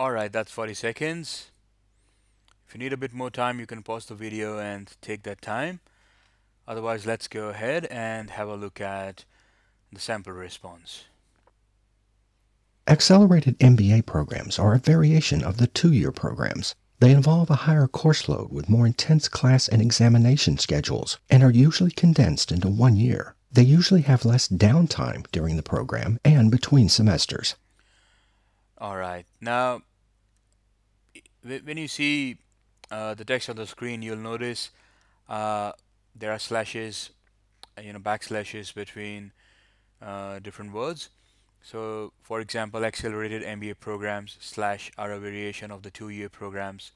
Alright, that's 40 seconds. If you need a bit more time, you can pause the video and take that time. Otherwise, let's go ahead and have a look at the sample response. Accelerated MBA programs are a variation of the two-year programs. They involve a higher course load with more intense class and examination schedules and are usually condensed into 1 year. They usually have less downtime during the program and between semesters. Alright, now when you see the text on the screen, you'll notice uh, there are slashes, backslashes between different words. So, for example, accelerated MBA programs slash are a variation of the two-year programs,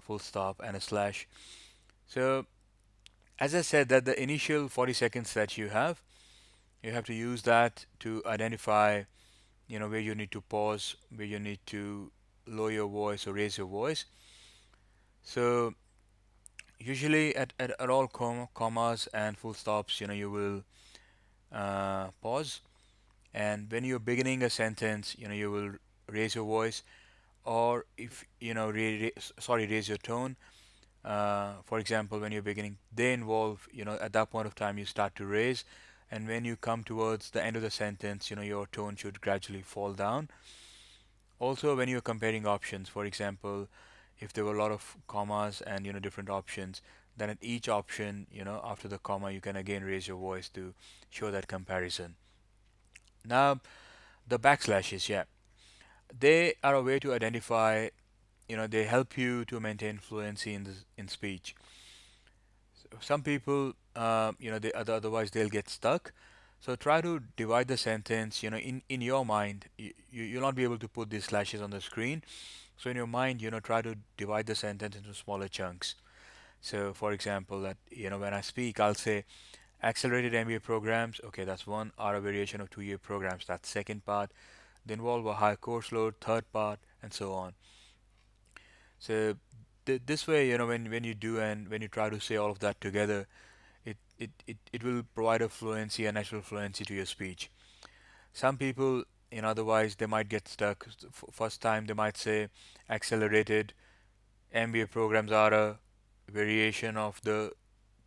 full stop and a slash. So, as I said, that the initial 40 seconds that you have to use that to identify, where you need to pause, where you need to lower your voice or raise your voice. So, usually at all commas and full stops, you will pause. And when you're beginning a sentence, you will raise your voice, or if raise your tone. For example, when you're beginning, they involve, at that point of time you start to raise, and when you come towards the end of the sentence, your tone should gradually fall down. Also, when you're comparing options, for example, if there were a lot of commas and different options, then at each option, after the comma, you can again raise your voice to show that comparison. Now, the backslashes, yeah, they are a way to identify, they help you to maintain fluency in speech. Some people, otherwise they'll get stuck. So try to divide the sentence, in your mind. You'll not be able to put these slashes on the screen. So in your mind, try to divide the sentence into smaller chunks. So for example, that, when I speak, I'll say accelerated MBA programs. Okay, that's one, are a variation of two-year programs. That's second part. They involve a high course load, third part, and so on. So this way, when you do and when you try to say all of that together, it will provide a fluency, a natural fluency to your speech. Some people, otherwise they might get stuck. First time they might say accelerated MBA programs are a variation of the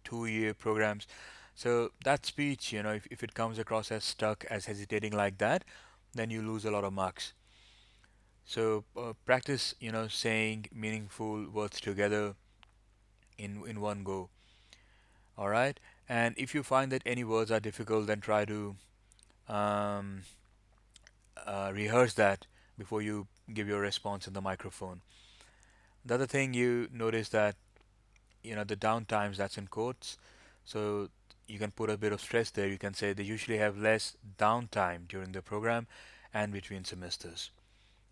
two-year programs. So that speech, if it comes across as stuck, as hesitating like that, then you lose a lot of marks. So practice, saying meaningful words together in one go. All right. And if you find that any words are difficult, then try to um, rehearse that before you give your response in the microphone. The other thing you notice that the downtimes, that's in quotes, so you can put a bit of stress there. You can say they usually have less downtime during the program and between semesters.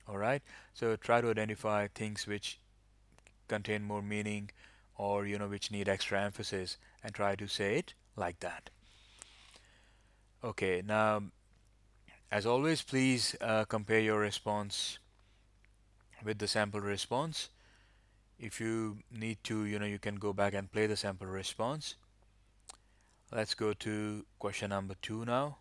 All right. So try to identify things which contain more meaning, or which need extra emphasis, and try to say it like that. Okay. Now, as always, please compare your response with the sample response. If you need to, you can go back and play the sample response. Let's go to question number 2 now.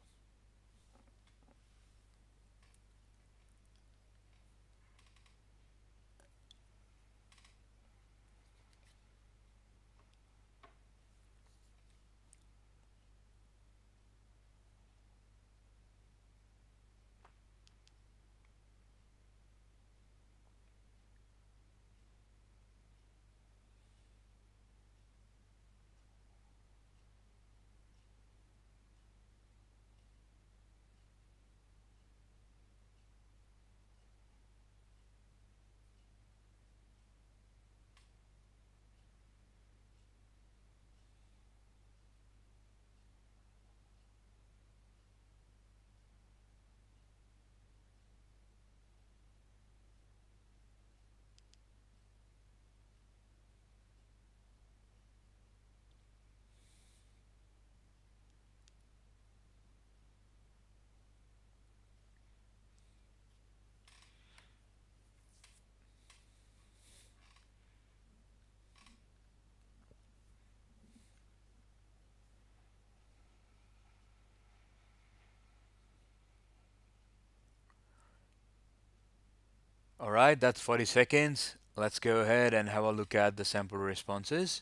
All right, that's 40 seconds. Let's go ahead and have a look at the sample responses.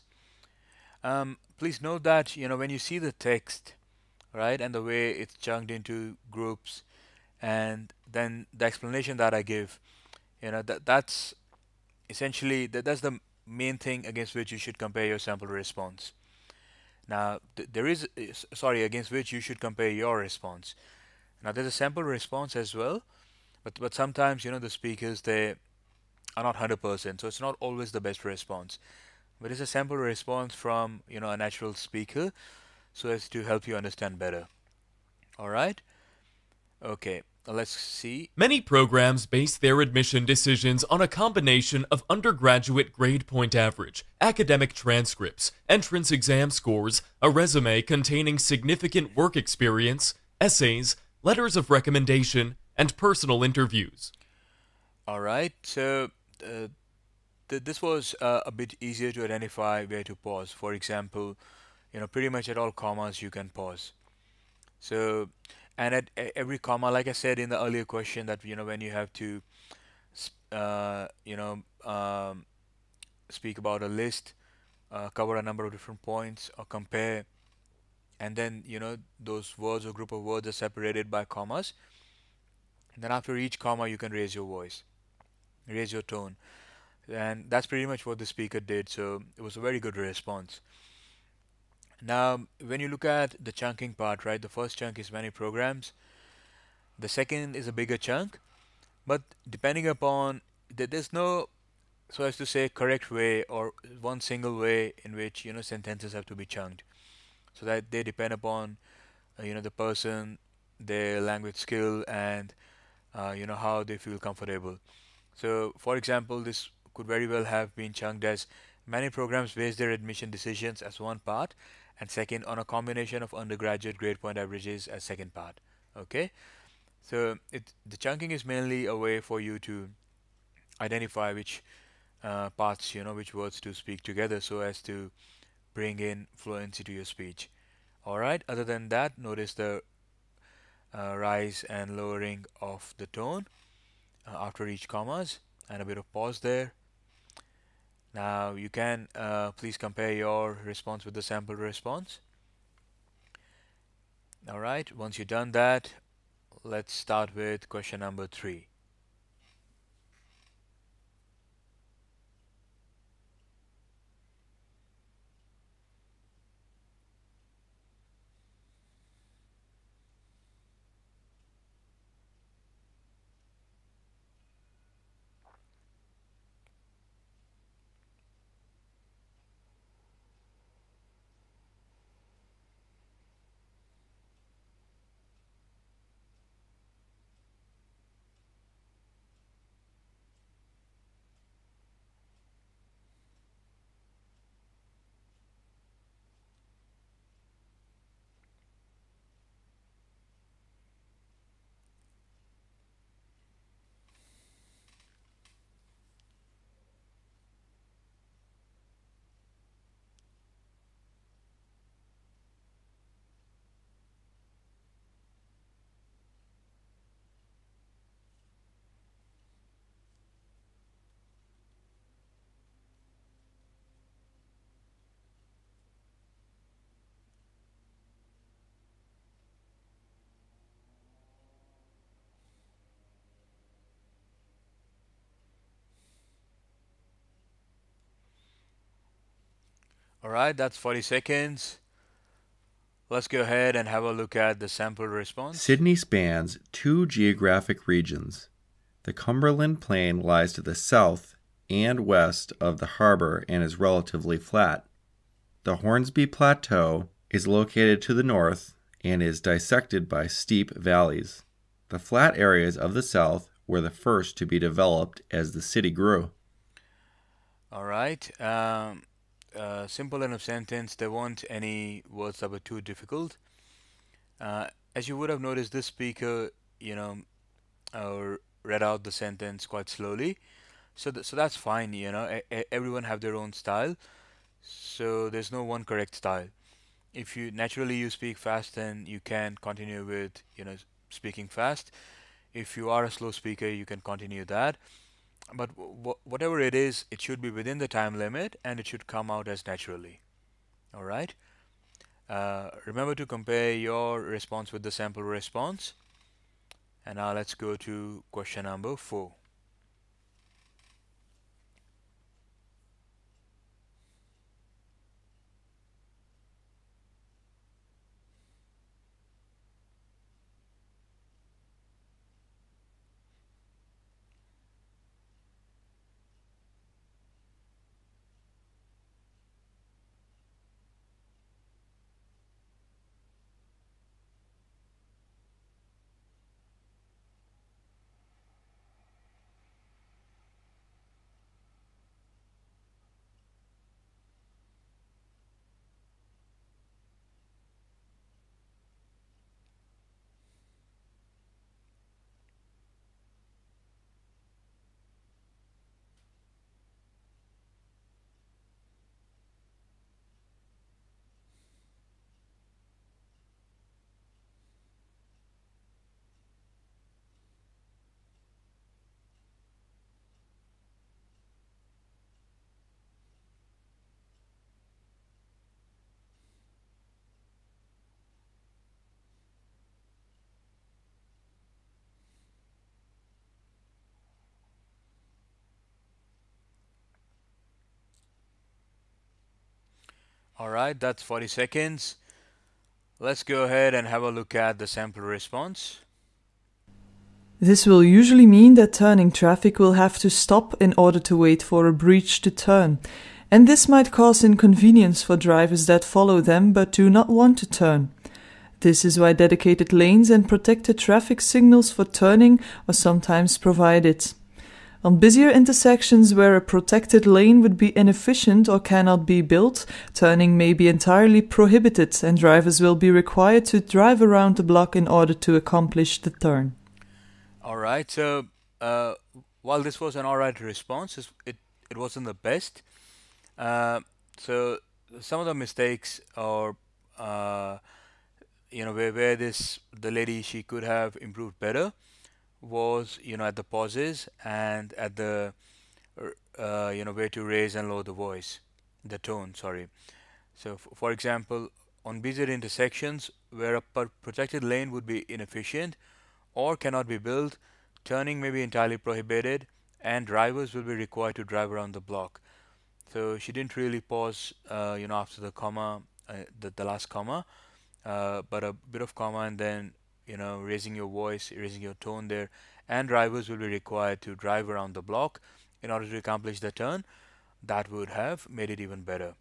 Please note that, when you see the text, right, and the way it's chunked into groups, and then the explanation that I give, that's essentially that's the main thing against which you should compare your sample response. Now, there is, sorry, against which you should compare your response. Now, there's a sample response as well, but sometimes, the speakers, they are not 100%, so it's not always the best response. But it's a sample response from, a natural speaker, so as to help you understand better. All right? Okay, let's see. Many programs base their admission decisions on a combination of undergraduate grade point average, academic transcripts, entrance exam scores, a resume containing significant work experience, essays, letters of recommendation, and personal interviews. All right, so this was a bit easier to identify where to pause. For example, pretty much at all commas you can pause. So, and at every comma, like I said in the earlier question, that when you have to, uh, you know, um, speak about a list, cover a number of different points, or compare, and then those words or group of words are separated by commas. And then after each comma, you can raise your voice, raise your tone, and that's pretty much what the speaker did. So it was a very good response. Now, when you look at the chunking part, right, the first chunk is many programs. The second is a bigger chunk, but depending upon there's no, so as to say, correct way or one single way in which sentences have to be chunked. So that they depend upon the person, their language skill, and how they feel comfortable. So, for example, this could very well have been chunked as many programs base their admission decisions as one part, and second on a combination of undergraduate grade point averages as second part. Okay, so the chunking is mainly a way for you to identify which parts, which words to speak together so as to bring in fluency to your speech. All right. Other than that, notice the rise and lowering of the tone after each commas and a bit of pause there. Now you can please compare your response with the sample response. All right. Once you've done that, let's start with question number 3. All right, that's 40 seconds. Let's go ahead and have a look at the sample response. Sydney spans two geographic regions. The Cumberland Plain lies to the south and west of the harbor and is relatively flat. The Hornsby Plateau is located to the north and is dissected by steep valleys. The flat areas of the south were the first to be developed as the city grew. All right. Simple enough sentence. There weren't any words that were too difficult. As you would have noticed, this speaker, uh, read out the sentence quite slowly. So that's fine. Everyone have their own style. So there's no one correct style. If you naturally you speak fast, then you can continue with speaking fast. If you are a slow speaker, you can continue that. but whatever it is, it should be within the time limit and it should come out as naturally. All right. Remember to compare your response with the sample response. And now let's go to question number 4. All right, that's 40 seconds. Let's go ahead and have a look at the sample response. This will usually mean that turning traffic will have to stop in order to wait for a breach to turn, and this might cause inconvenience for drivers that follow them but do not want to turn. This is why dedicated lanes and protected traffic signals for turning are sometimes provided. On busier intersections where a protected lane would be inefficient or cannot be built, turning may be entirely prohibited and drivers will be required to drive around the block in order to accomplish the turn. All right, so while this was an alright response, it wasn't the best. So some of the mistakes or where the lady, she could have improved better was at the pauses and at the where to raise and lower the voice, the tone, sorry. So for example, on busier intersections where a protected lane would be inefficient or cannot be built, turning may be entirely prohibited and drivers will be required to drive around the block. So she didn't really pause after the comma, the last comma, but a bit of comma and then raising your voice, raising your tone there, and drivers will be required to drive around the block in order to accomplish the turn. That would have made it even better.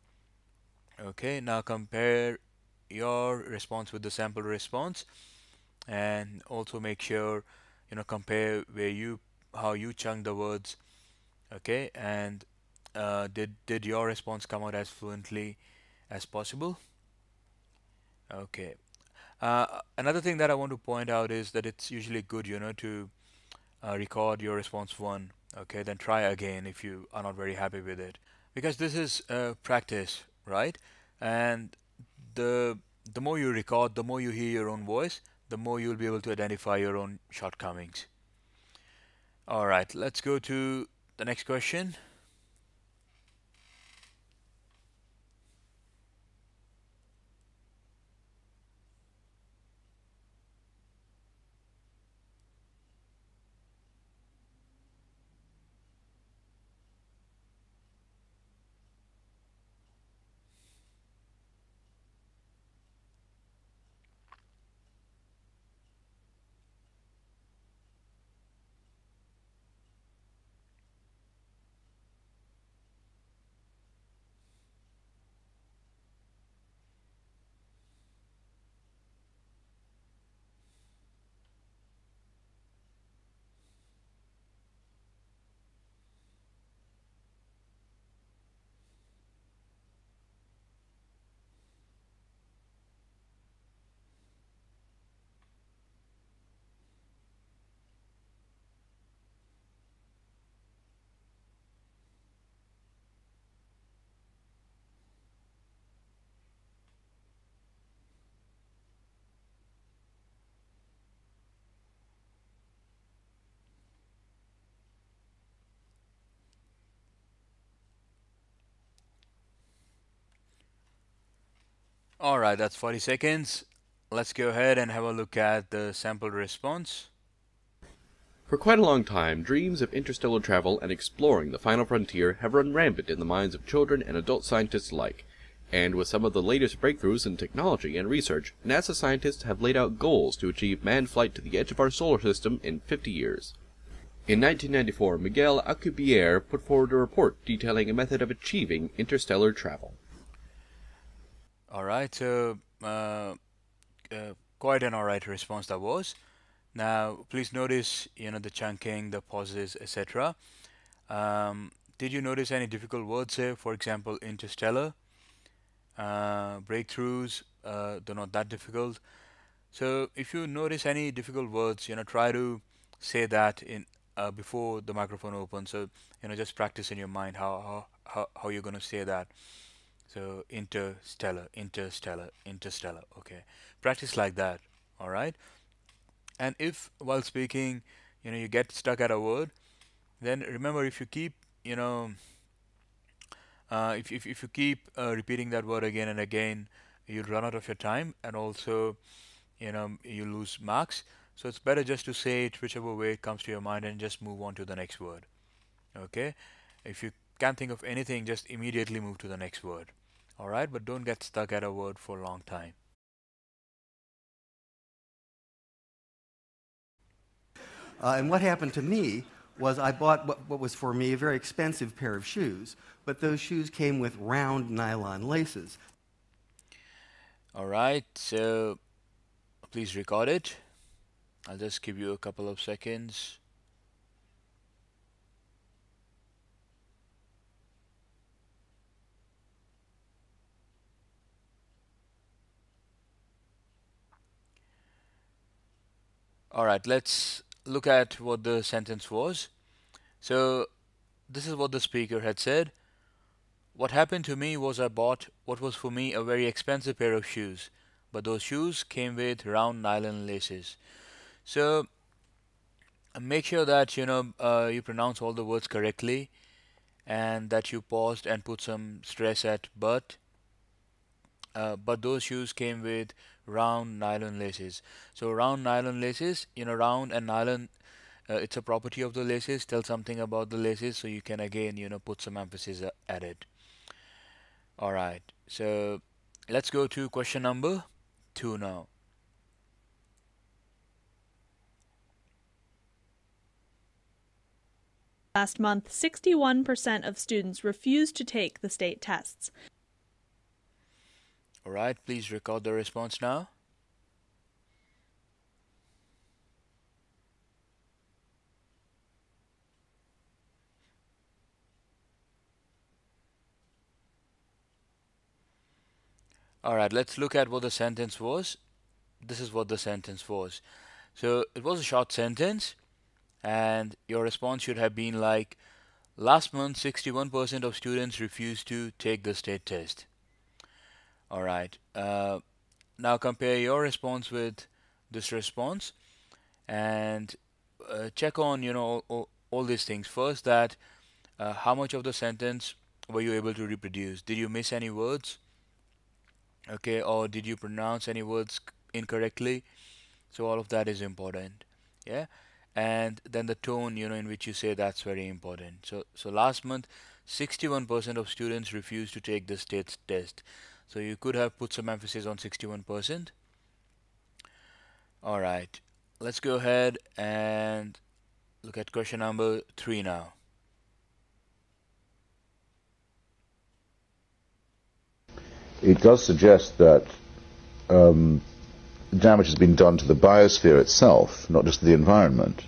Okay, now compare your response with the sample response and also make sure compare how you chunk the words. Okay, and did your response come out as fluently as possible? Okay. Another thing that I want to point out is that it's usually good, to record your response one, okay, then try again if you are not very happy with it, because this is practice, right? And the the more you record, the more you hear your own voice, the more you'll be able to identify your own shortcomings. All right, let's go to the next question. Alright, that's 40 seconds. Let's go ahead and have a look at the sample response. For quite a long time, dreams of interstellar travel and exploring the final frontier have run rampant in the minds of children and adult scientists alike. And with some of the latest breakthroughs in technology and research, NASA scientists have laid out goals to achieve manned flight to the edge of our solar system in 50 years. In 1994, Miguel Alcubierre put forward a report detailing a method of achieving interstellar travel. Alright, so quite an alright response that was. Now, please notice, the chunking, the pauses, etc. Did you notice any difficult words here? For example, interstellar, breakthroughs, they're not that difficult. So if you notice any difficult words, try to say that in before the microphone opens. So just practice in your mind how you're going to say that. So interstellar, interstellar, interstellar. Okay, practice like that. All right. And if while speaking, you get stuck at a word, then remember, if you keep you know if you keep repeating that word again and again, you'll run out of your time, and also you lose marks. So it's better just to say it whichever way it comes to your mind and just move on to the next word. Okay, if you can't think of anything, just immediately move to the next word. All right, but don't get stuck at a word for a long time. And what happened to me was I bought what was for me a very expensive pair of shoes, but those shoes came with round nylon laces. All right, so please record it. I'll just give you a couple of seconds. All right, let's look at what the sentence was. So this is what the speaker had said. What happened to me was I bought what was for me a very expensive pair of shoes, but those shoes came with round nylon laces. So make sure that you pronounce all the words correctly, and that you paused and put some stress at but. But those shoes came with round nylon laces. So round nylon laces, round and nylon, it's a property of the laces. Tell something about the laces, so you can again put some emphasis at it. All right, so let's go to question number 2 now. Last month, 61% of students refused to take the state tests. All right, please record the response now. All right, let's look at what the sentence was. This is what the sentence was. So it was a short sentence, and your response should have been like, last month 61% of students refused to take the state test. All right, now compare your response with this response, and check on all these things. First, that how much of the sentence were you able to reproduce? Did you miss any words? Okay, or did you pronounce any words incorrectly? So all of that is important. Yeah, and then the tone in which you say, that's very important. So last month 61% of students refused to take the state test. So you could have put some emphasis on 61%. All right, let's go ahead and look at question number 3 now. It does suggest that damage has been done to the biosphere itself, not just the environment.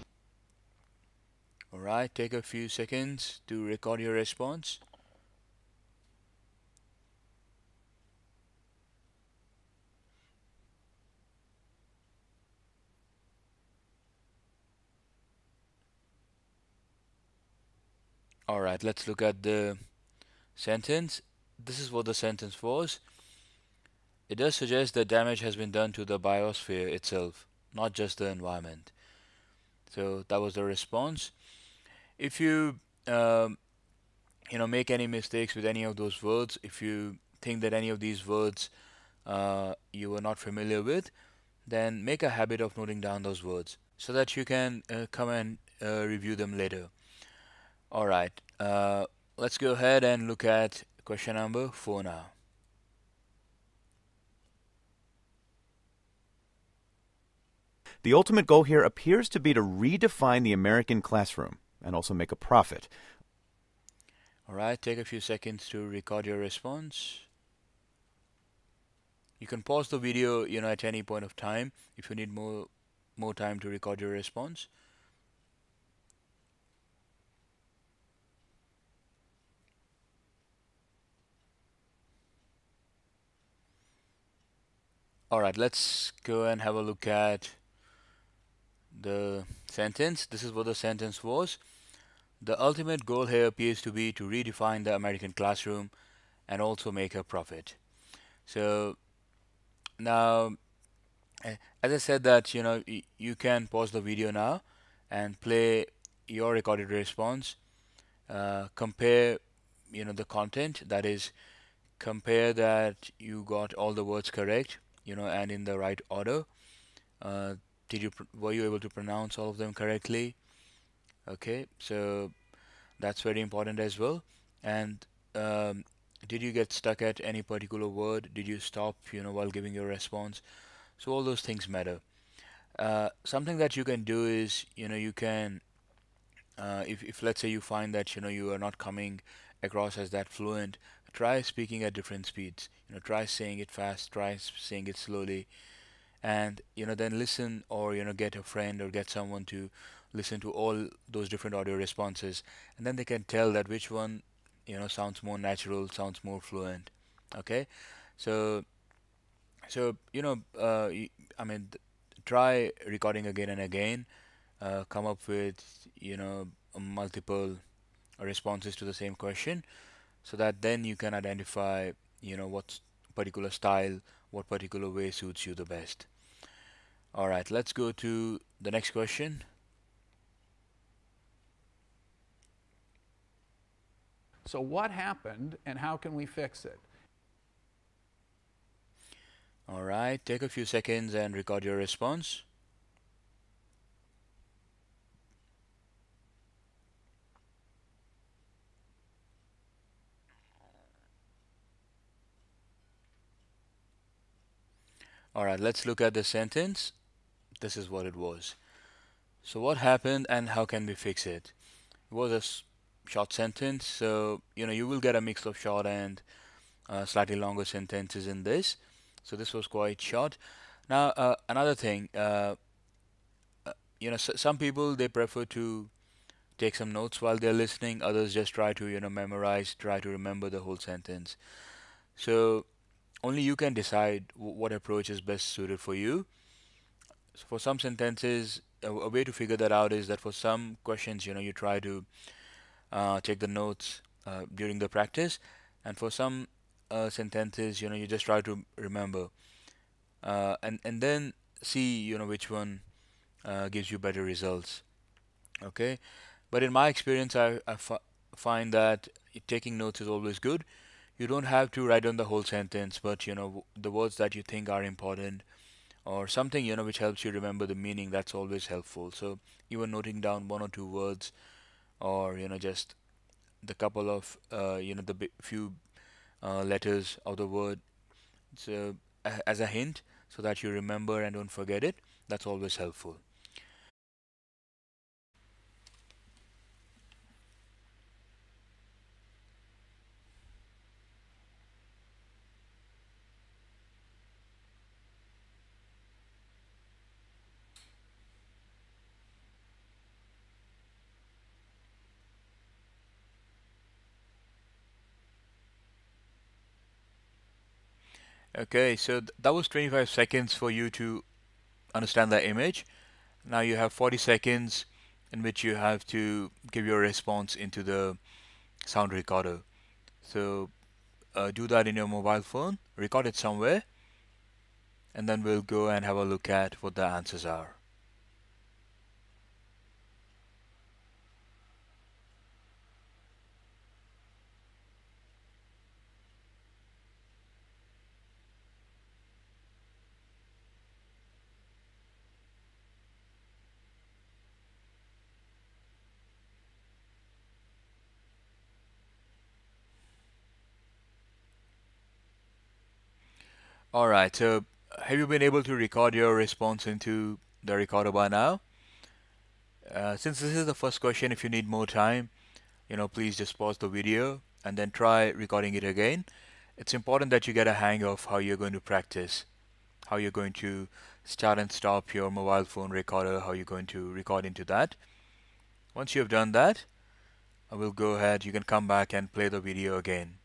All right, take a few seconds to record your response. All right, let's look at the sentence. This is what the sentence was. It does suggest that damage has been done to the biosphere itself, not just the environment. So that was the response. If you make any mistakes with any of those words, if you think that any of these words you were not familiar with, then make a habit of noting down those words so that you can come and review them later. All right, let's go ahead and look at question number 4 now. The ultimate goal here appears to be to redefine the American classroom and also make a profit. All right, take a few seconds to record your response. You can pause the video, at any point of time if you need more time to record your response. All right, let's go and have a look at the sentence. This is what the sentence was. The ultimate goal here appears to be to redefine the American classroom and also make a profit. So now, as I said that, you can pause the video now and play your recorded response. Compare, the content. That is, compare that you got all the words correct, and in the right order. Uh, were you able to pronounce all of them correctly? Okay, so that's very important as well. And did you get stuck at any particular word? Did you stop, while giving your response? So all those things matter. Something that you can do is, you can, if let's say you find that, you are not coming across as that fluent, try speaking at different speeds. Try saying it fast, try saying it slowly, and then listen, or get a friend or get someone to listen to all those different audio responses, and then they can tell that which one sounds more natural, sounds more fluent. Okay, so I mean, try recording again and again, come up with multiple responses to the same question, so that then you can identify what particular style, what particular way suits you the best. All right, let's go to the next question. So what happened and how can we fix it? All right, take a few seconds and record your response. All right, let's look at the sentence. This is what it was. So what happened and how can we fix it? It was a short sentence, so you will get a mix of short and slightly longer sentences in this. So this was quite short. Now another thing, some people, they prefer to take some notes while they're listening. Others just try to memorize, try to remember the whole sentence. So only you can decide what approach is best suited for you. So for some sentences, a way to figure that out is that for some questions, you try to take the notes during the practice, and for some sentences, you just try to remember, and then see which one gives you better results. Okay, but in my experience, I find that taking notes is always good. You don't have to write down the whole sentence, but the words that you think are important, or something which helps you remember the meaning, that's always helpful. So even noting down one or two words, or just the couple of the few letters of the word, so as a hint, so that you remember and don't forget it, that's always helpful. Okay, so that was 25 seconds for you to understand the image. Now you have 40 seconds in which you have to give your response into the sound recorder. So do that in your mobile phone, record it somewhere, and then we'll go and have a look at what the answers are. All right, so have you been able to record your response into the recorder by now? Since this is the first question, if you need more time, please just pause the video and then try recording it again. It's important that you get a hang of how you're going to practice, how you're going to start and stop your mobile phone recorder, how you're going to record into that. Once you've done that, I will go ahead, you can come back and play the video again.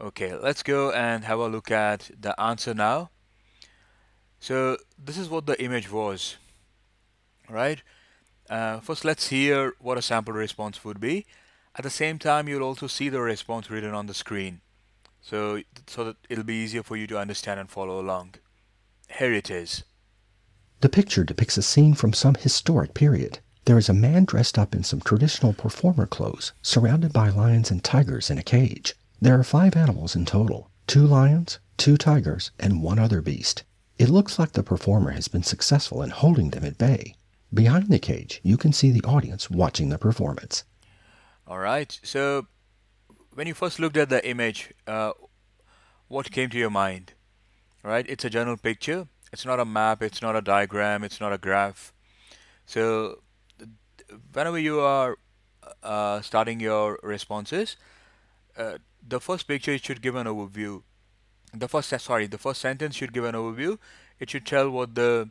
Okay, let's go and have a look at the answer now. So this is what the image was, right? First, let's hear what a sample response would be. At the same time, you'll also see the response written on the screen, so that it'll be easier for you to understand and follow along. Here it is. The picture depicts a scene from some historic period. There is a man dressed up in some traditional performer clothes, surrounded by lions and tigers in a cage. There are 5 animals in total, 2 lions, 2 tigers, and 1 other beast. It looks like the performer has been successful in holding them at bay. Behind the cage, you can see the audience watching the performance. All right, so when you first looked at the image, what came to your mind? Right? It's a general picture. It's not a map, it's not a diagram, it's not a graph. So whenever you are starting your responses, the first picture should give an overview. The first sentence should give an overview. It should tell what the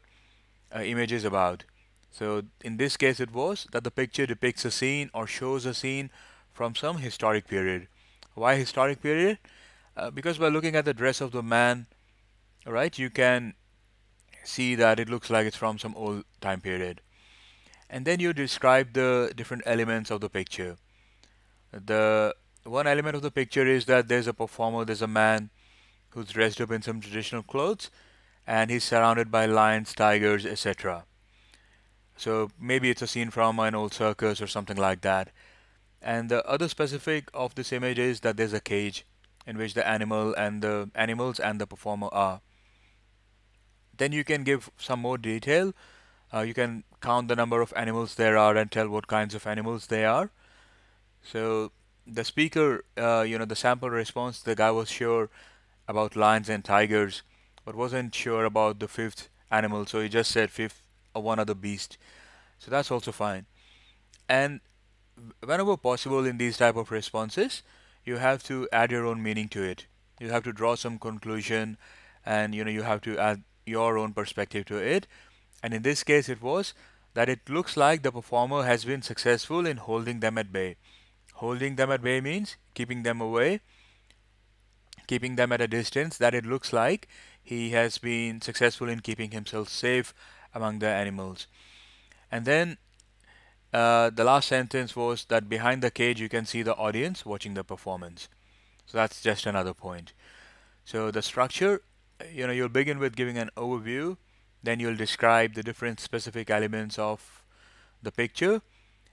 image is about. So in this case, it was that the picture depicts a scene or shows a scene from some historic period. Why historic period? Because by looking at the dress of the man, right, you can see that it looks like it's from some old time period. And then you describe the different elements of the picture. The one element of the picture is that there's a performer, there's a man who's dressed up in some traditional clothes, and he's surrounded by lions, tigers, etc. So maybe it's a scene from an old circus or something like that. And the other specific of this image is that there's a cage in which the animals and the performer are. Then you can give some more detail. You can count the number of animals there are and tell what kinds of animals they are. So the speaker, the sample response, the guy was sure about lions and tigers, but wasn't sure about the 5th animal, so he just said 5th or one other beast. So that's also fine. And whenever possible in these type of responses, you have to add your own meaning to it. You have to draw some conclusion, and you have to add your own perspective to it. And in this case, it was that it looks like the performer has been successful in holding them at bay. Holding them at bay means keeping them away, keeping them at a distance, that it looks like he has been successful in keeping himself safe among the animals. And then the last sentence was that behind the cage you can see the audience watching the performance. So that's just another point. So the structure, you'll begin with giving an overview, then you'll describe the different specific elements of the picture,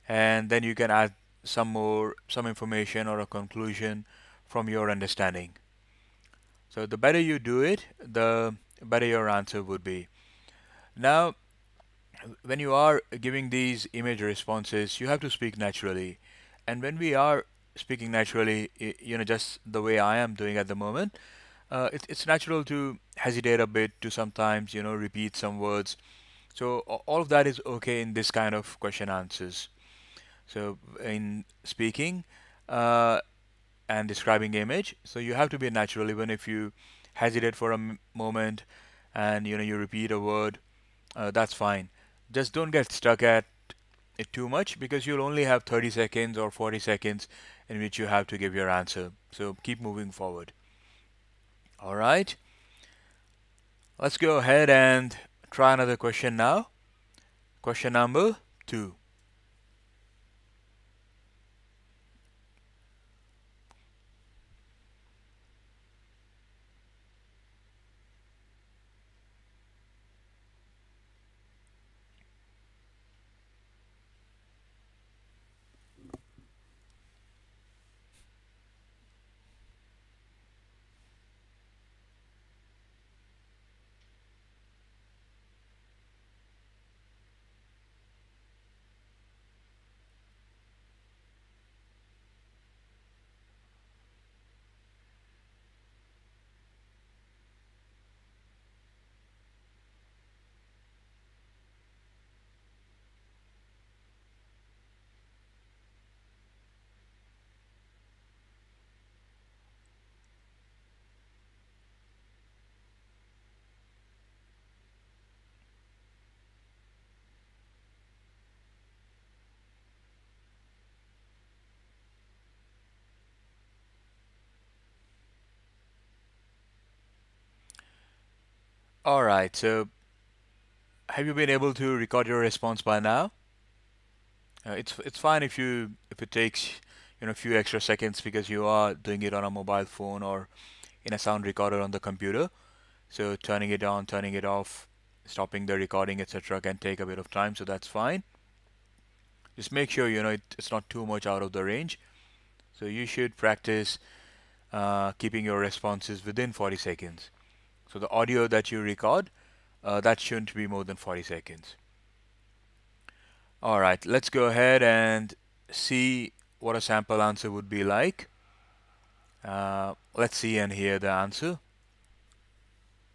and then you can add some information or a conclusion from your understanding. So the better you do it, the better your answer would be. Now, when you are giving these image responses, you have to speak naturally. And when we are speaking naturally, just the way I am doing at the moment, it's natural to hesitate a bit, to sometimes, repeat some words. So all of that is okay in this kind of question answers. So in speaking and describing image, so you have to be natural even if you hesitate for a moment and you repeat a word, that's fine. Just don't get stuck at it too much, because you'll only have 30 seconds or 40 seconds in which you have to give your answer. So keep moving forward. All right. Let's go ahead and try another question now. Question number 2. All right, so have you been able to record your response by now? It's fine if it takes a few extra seconds because you are doing it on a mobile phone or in a sound recorder on the computer. So turning it on, turning it off, stopping the recording, etc. can take a bit of time, so that's fine. Just make sure it's not too much out of the range. So you should practice keeping your responses within 40 seconds. So the audio that you record, that shouldn't be more than 40 seconds. All right, let's go ahead and see what a sample answer would be like. Let's see and hear the answer.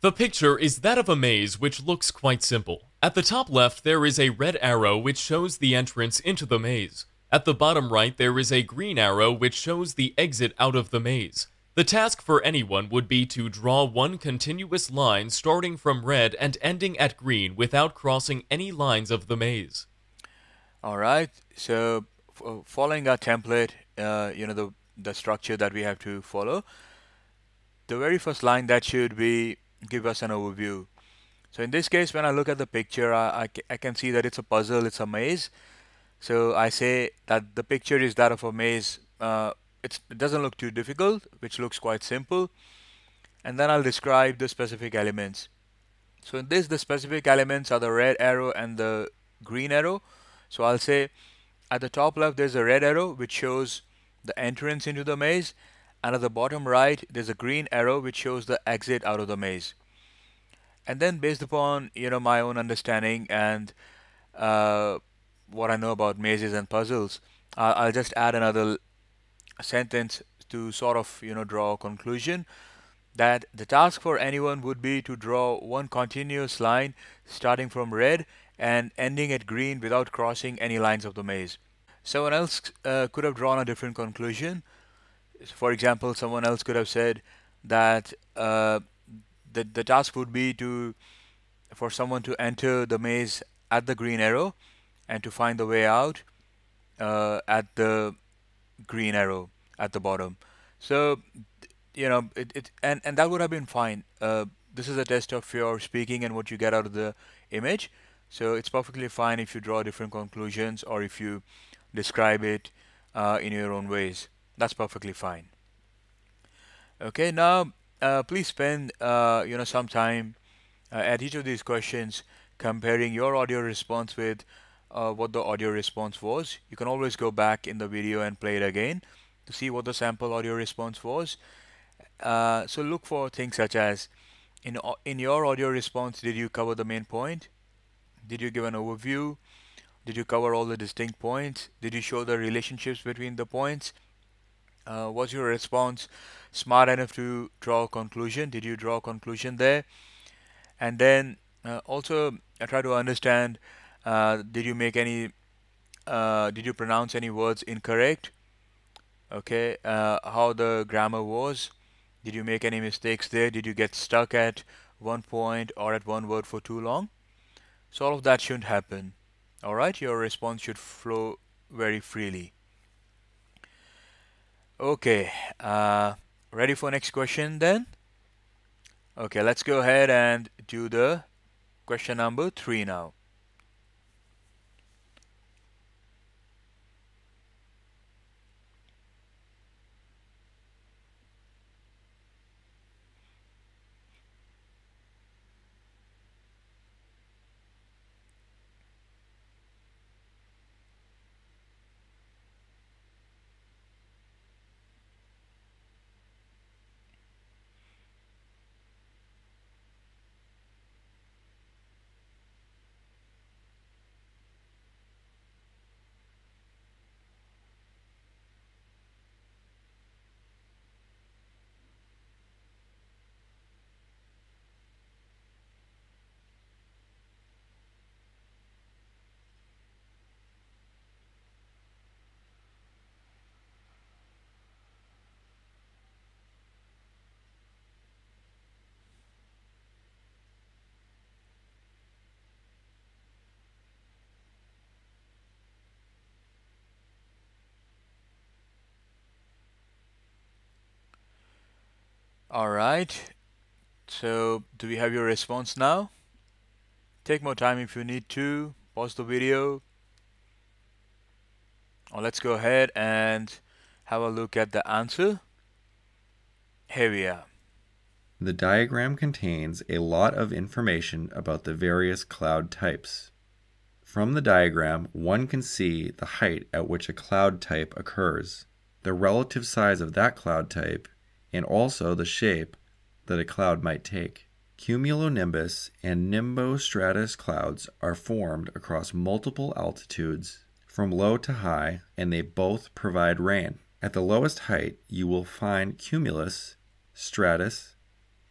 The picture is that of a maze which looks quite simple. At the top left there is a red arrow which shows the entrance into the maze. At the bottom right there is a green arrow which shows the exit out of the maze. The task for anyone would be to draw one continuous line starting from red and ending at green without crossing any lines of the maze. All right, so following our template, the structure that we have to follow, the very first line that should be give us an overview. So in this case, when I look at the picture, I can see that it's a puzzle, it's a maze. So I say that the picture is that of a maze. It doesn't look too difficult, which looks quite simple. And then I'll describe the specific elements. So in this, the specific elements are the red arrow and the green arrow. So I'll say at the top left, there's a red arrow, which shows the entrance into the maze. And at the bottom right, there's a green arrow, which shows the exit out of the maze. And then based upon, my own understanding and what I know about mazes and puzzles, I'll just add another sentence to sort of, draw a conclusion that the task for anyone would be to draw one continuous line starting from red and ending at green without crossing any lines of the maze. Someone else could have drawn a different conclusion. For example, someone else could have said that the task would be for someone to enter the maze at the green arrow and to find the way out at the green arrow at the bottom. So and that would have been fine. This is a test of your speaking and what you get out of the image. So it's perfectly fine if you draw different conclusions or if you describe it in your own ways. That's perfectly fine. Okay, now please spend some time at each of these questions comparing your audio response with what the audio response was. You can always go back in the video and play it again to see what the sample audio response was. So look for things such as in your audio response, did you cover the main point? Did you give an overview? Did you cover all the distinct points? Did you show the relationships between the points? Was your response smart enough to draw a conclusion? Did you draw a conclusion there? And then also try to understand, did you make any, did you pronounce any words incorrect? Okay, how the grammar was. Did you make any mistakes there? Did you get stuck at one point or at one word for too long? So all of that shouldn't happen. All right, your response should flow very freely. Okay, ready for next question then? Okay, let's go ahead and do the question number 3 now. All right. So do we have your response now? Take more time if you need to. Pause the video. Or let's go ahead and have a look at the answer. Here we are. The diagram contains a lot of information about the various cloud types. From the diagram, one can see the height at which a cloud type occurs, the relative size of that cloud type, and also the shape that a cloud might take. Cumulonimbus and nimbostratus clouds are formed across multiple altitudes from low to high, and they both provide rain. At the lowest height, you will find cumulus, stratus,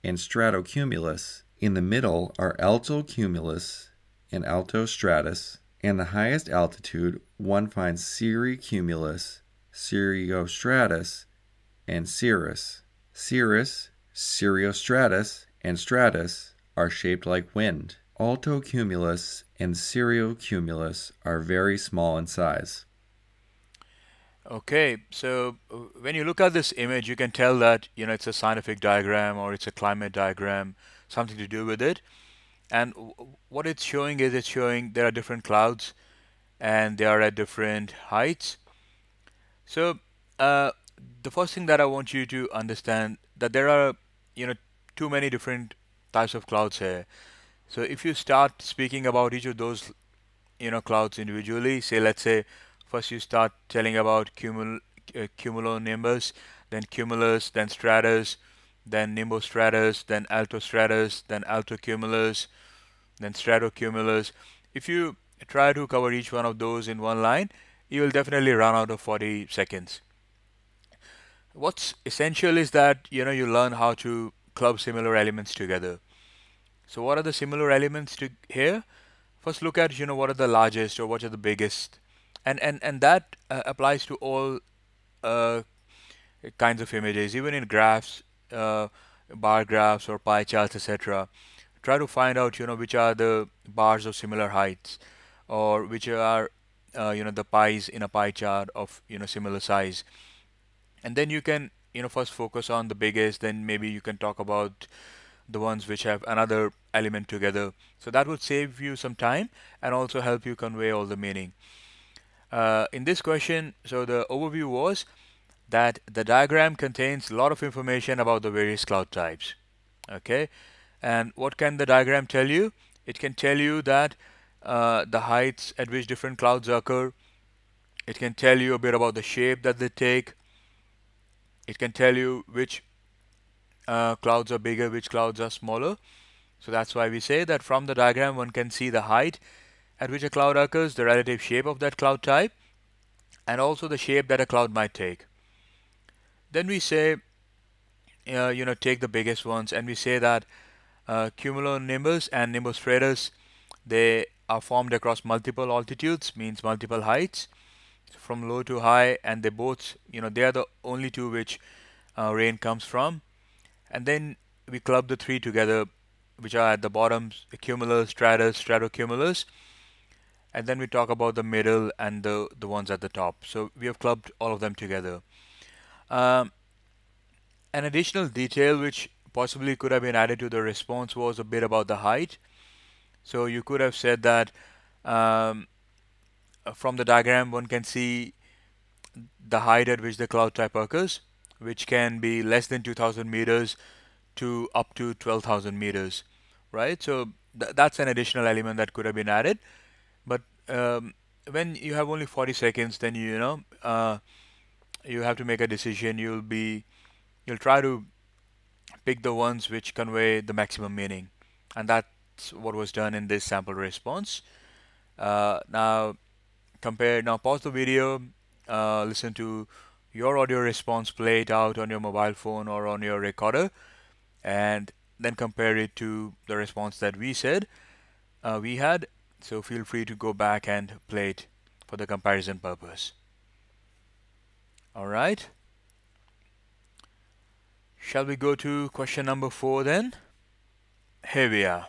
and stratocumulus. In the middle are altocumulus and altostratus, and the highest altitude one finds cirricumulus, cirriostratus, and cirrus. Cirrus, cirriostratus, and stratus are shaped like wind. Altocumulus and cirrocumulus are very small in size. Okay, so when you look at this image, you can tell that, it's a scientific diagram or it's a climate diagram, something to do with it. And what it's showing is it's showing there are different clouds and they are at different heights. So the first thing that I want you to understand that there are, too many different types of clouds here. So if you start speaking about each of those, clouds individually, say, let's say, first you start telling about cumulonimbus, then cumulus, then stratus, then nimbostratus, then altostratus, then altocumulus, then stratocumulus. If you try to cover each one of those in one line, you will definitely run out of 40 seconds. What's essential is that you learn how to club similar elements together. So what are the similar elements to here? First look at what are the largest or what are the biggest, and that applies to all uh, kinds of images, even in graphs, bar graphs or pie charts, etc. Try to find out which are the bars of similar heights, or which are the pies in a pie chart of similar size. And then you can first focus on the biggest, then maybe you can talk about the ones which have another element together. So that would save you some time and also help you convey all the meaning. In this question, so the overview was that the diagram contains a lot of information about the various cloud types. Okay, and what can the diagram tell you? It can tell you that the heights at which different clouds occur. It can tell you a bit about the shape that they take. It can tell you which clouds are bigger, which clouds are smaller. So that's why we say that from the diagram one can see the height at which a cloud occurs, the relative shape of that cloud type, and also the shape that a cloud might take. Then we say, take the biggest ones, and we say that cumulonimbus and nimbostratus, they are formed across multiple altitudes, means multiple heights, from low to high, and they both, they are the only two which rain comes from. And then we club the three together, which are at the bottom, cumulus, stratus, stratocumulus, and then we talk about the middle and the ones at the top. So we have clubbed all of them together. Um, an additional detail which possibly could have been added to the response was a bit about the height. So you could have said that um, from the diagram one can see the height at which the cloud type occurs, which can be less than 2000 meters to up to 12,000 meters, right? So that's an additional element that could have been added. But when you have only 40 seconds, then you have to make a decision. You'll try to pick the ones which convey the maximum meaning, and that's what was done in this sample response. Now pause the video, listen to your audio response, play it out on your mobile phone or on your recorder, and then compare it to the response that we had. So feel free to go back and play it for the comparison purpose. All right. Shall we go to question number 4 then? Here we are.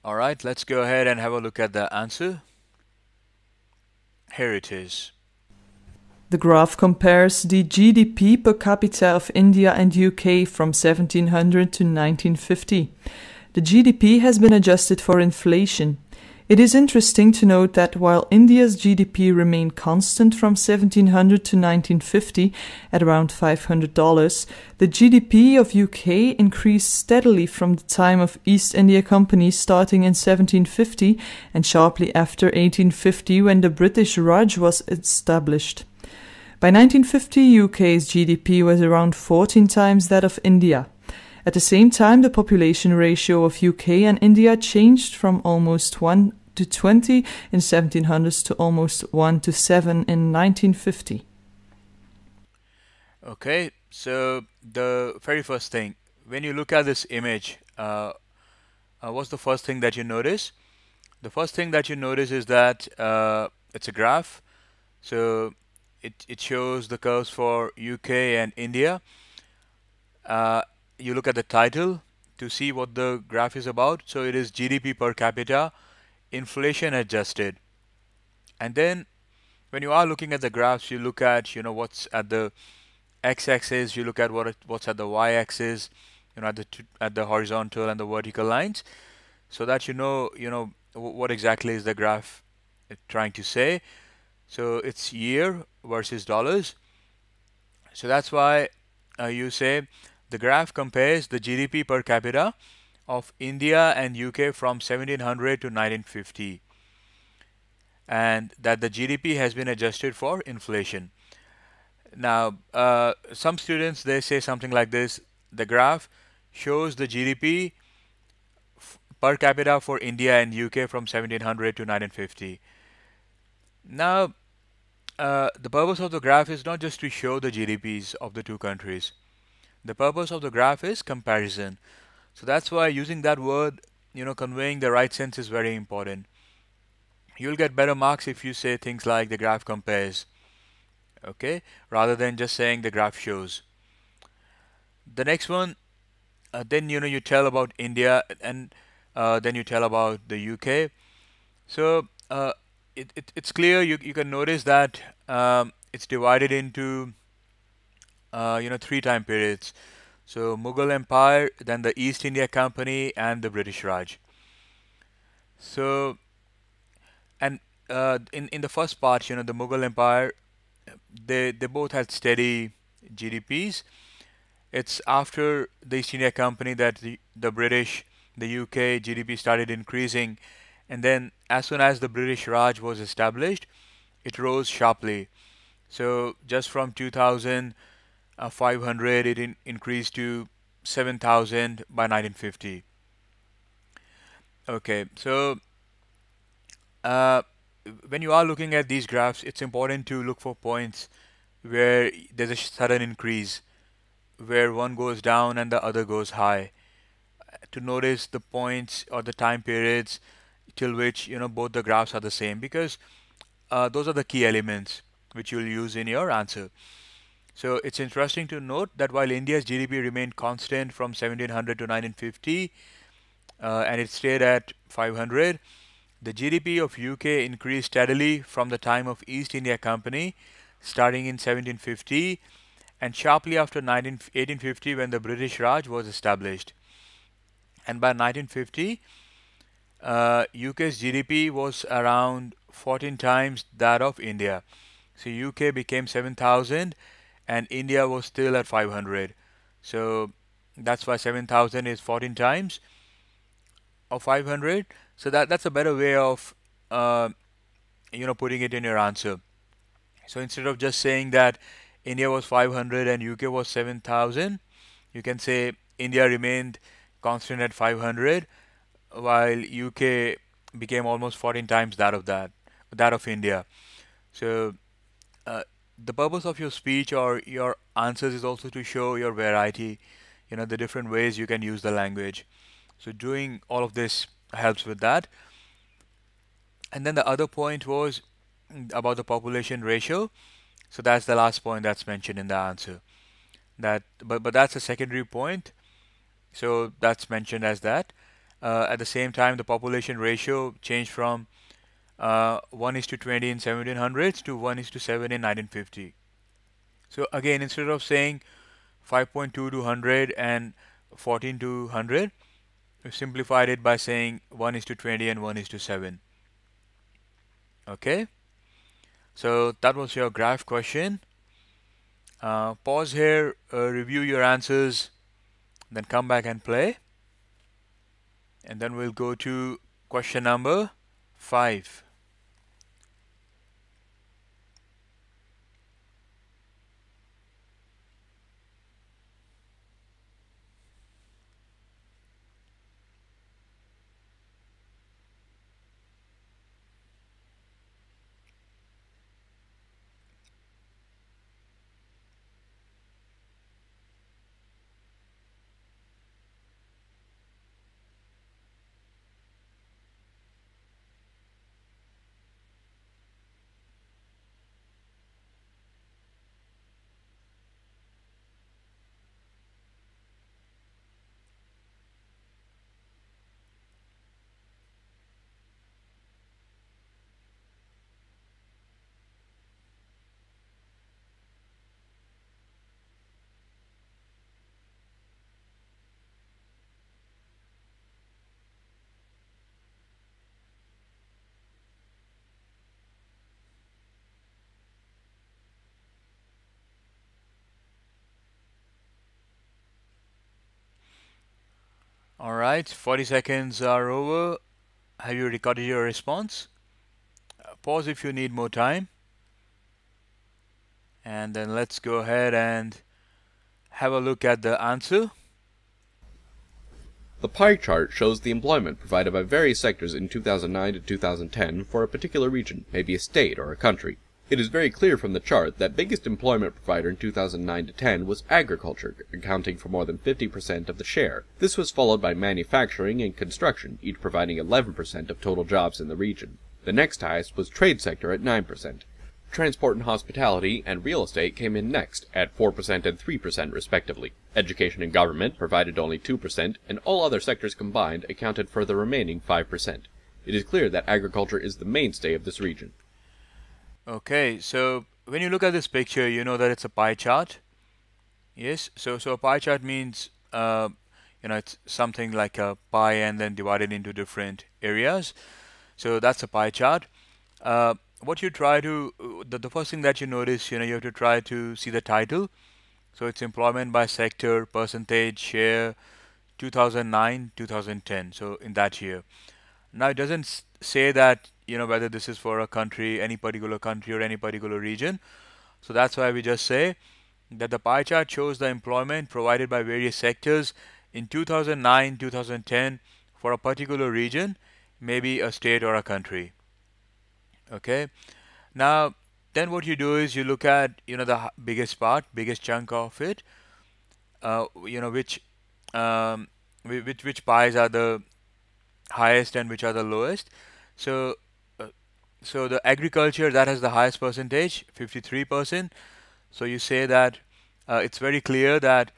All right, let's go ahead and have a look at the answer. Here it is. The graph compares the GDP per capita of India and UK from 1700 to 1950. The GDP has been adjusted for inflation. It is interesting to note that while India's GDP remained constant from 1700 to 1950 at around $500, the GDP of UK increased steadily from the time of East India Company starting in 1750 and sharply after 1850 when the British Raj was established. By 1950, UK's GDP was around 14 times that of India. At the same time, the population ratio of UK and India changed from almost 1 to 20 in 1700s to almost 1 to 7 in 1950. Okay, so the very first thing, when you look at this image, what's the first thing that you notice? The first thing that you notice is that it's a graph. So it shows the curves for UK and India. You look at the title to see what the graph is about. So it is GDP per capita, inflation adjusted. And then when you are looking at the graphs, you look at what's at the x-axis, you look at what's at the y-axis, at the horizontal and the vertical lines, so that what exactly is the graph trying to say. So it's year versus dollars. So that's why you say the graph compares the GDP per capita of India and UK from 1700 to 1950, and that the GDP has been adjusted for inflation. Now, some students, they say something like this: the graph shows the GDP per capita for India and UK from 1700 to 1950. Now, the purpose of the graph is not just to show the GDPs of the two countries. The purpose of the graph is comparison. So that's why using that word, conveying the right sense is very important. You'll get better marks if you say things like the graph compares, okay, rather than just saying the graph shows. The next one, then you tell about India, and then you tell about the UK. So it's clear, you can notice that it's divided into three time periods. So Mughal Empire, then the East India Company, and the British Raj. So, and in the first part, the Mughal Empire, they both had steady GDPs. It's after the East India Company that the British, the UK GDP started increasing, and then as soon as the British Raj was established, it rose sharply. So just from 2,500, it increased to 7,000 by 1950. Okay, so when you are looking at these graphs, it's important to look for points where there's a sudden increase, where one goes down and the other goes high, to notice the points or the time periods till which both the graphs are the same, because those are the key elements which you'll use in your answer. So it's interesting to note that while India's GDP remained constant from 1700 to 1950, and it stayed at 500, the GDP of UK increased steadily from the time of East India Company, starting in 1750, and sharply after 1850 when the British Raj was established. And by 1950, UK's GDP was around 14 times that of India. So UK became 7,000 and India was still at 500. So that's why 7,000 is 14 times of 500. So that's a better way of putting it in your answer. So instead of just saying that India was 500 and UK was 7,000, you can say India remained constant at 500 while UK became almost 14 times that of India. So the purpose of your speech or your answers is also to show your variety, the different ways you can use the language. So doing all of this helps with that. And then the other point was about the population ratio. So that's the last point that's mentioned in the answer. But that's a secondary point. So that's mentioned as that. At the same time, the population ratio changed from 1:20 in 1700s to 1:7 in 1950. So again, instead of saying 5.2 to 100 and 14 to 100, we simplified it by saying 1:20 and 1:7. Okay, so that was your graph question. Pause here, review your answers, then come back and play. And then we'll go to question number 5. All right, 40 seconds are over. Have you recorded your response? Pause if you need more time. And then let's go ahead and have a look at the answer. The pie chart shows the employment provided by various sectors in 2009 to 2010 for a particular region, maybe a state or a country. It is very clear from the chart that biggest employment provider in 2009 to 10 was agriculture, accounting for more than 50% of the share. This was followed by manufacturing and construction, each providing 11% of total jobs in the region. The next highest was trade sector at 9%. Transport and hospitality and real estate came in next at 4% and 3% respectively. Education and government provided only 2%, and all other sectors combined accounted for the remaining 5%. It is clear that agriculture is the mainstay of this region. Okay, so when you look at this picture, you know that it's a pie chart. Yes, so a pie chart means it's something like a pie and then divided into different areas. So that's a pie chart. What you try to the first thing that you notice, you have to try to see the title. So it's employment by sector, percentage, share, 2009, 2010. So in that year. Now it doesn't say that whether this is for a country, any particular country or any particular region. So that's why we just say that the pie chart shows the employment provided by various sectors in 2009, 2010 for a particular region, maybe a state or a country. Okay, now then what you do is you look at the biggest part, biggest chunk of it, which which pies are the highest and which are the lowest. So so the agriculture, that has the highest percentage, 53%. So you say that it's very clear that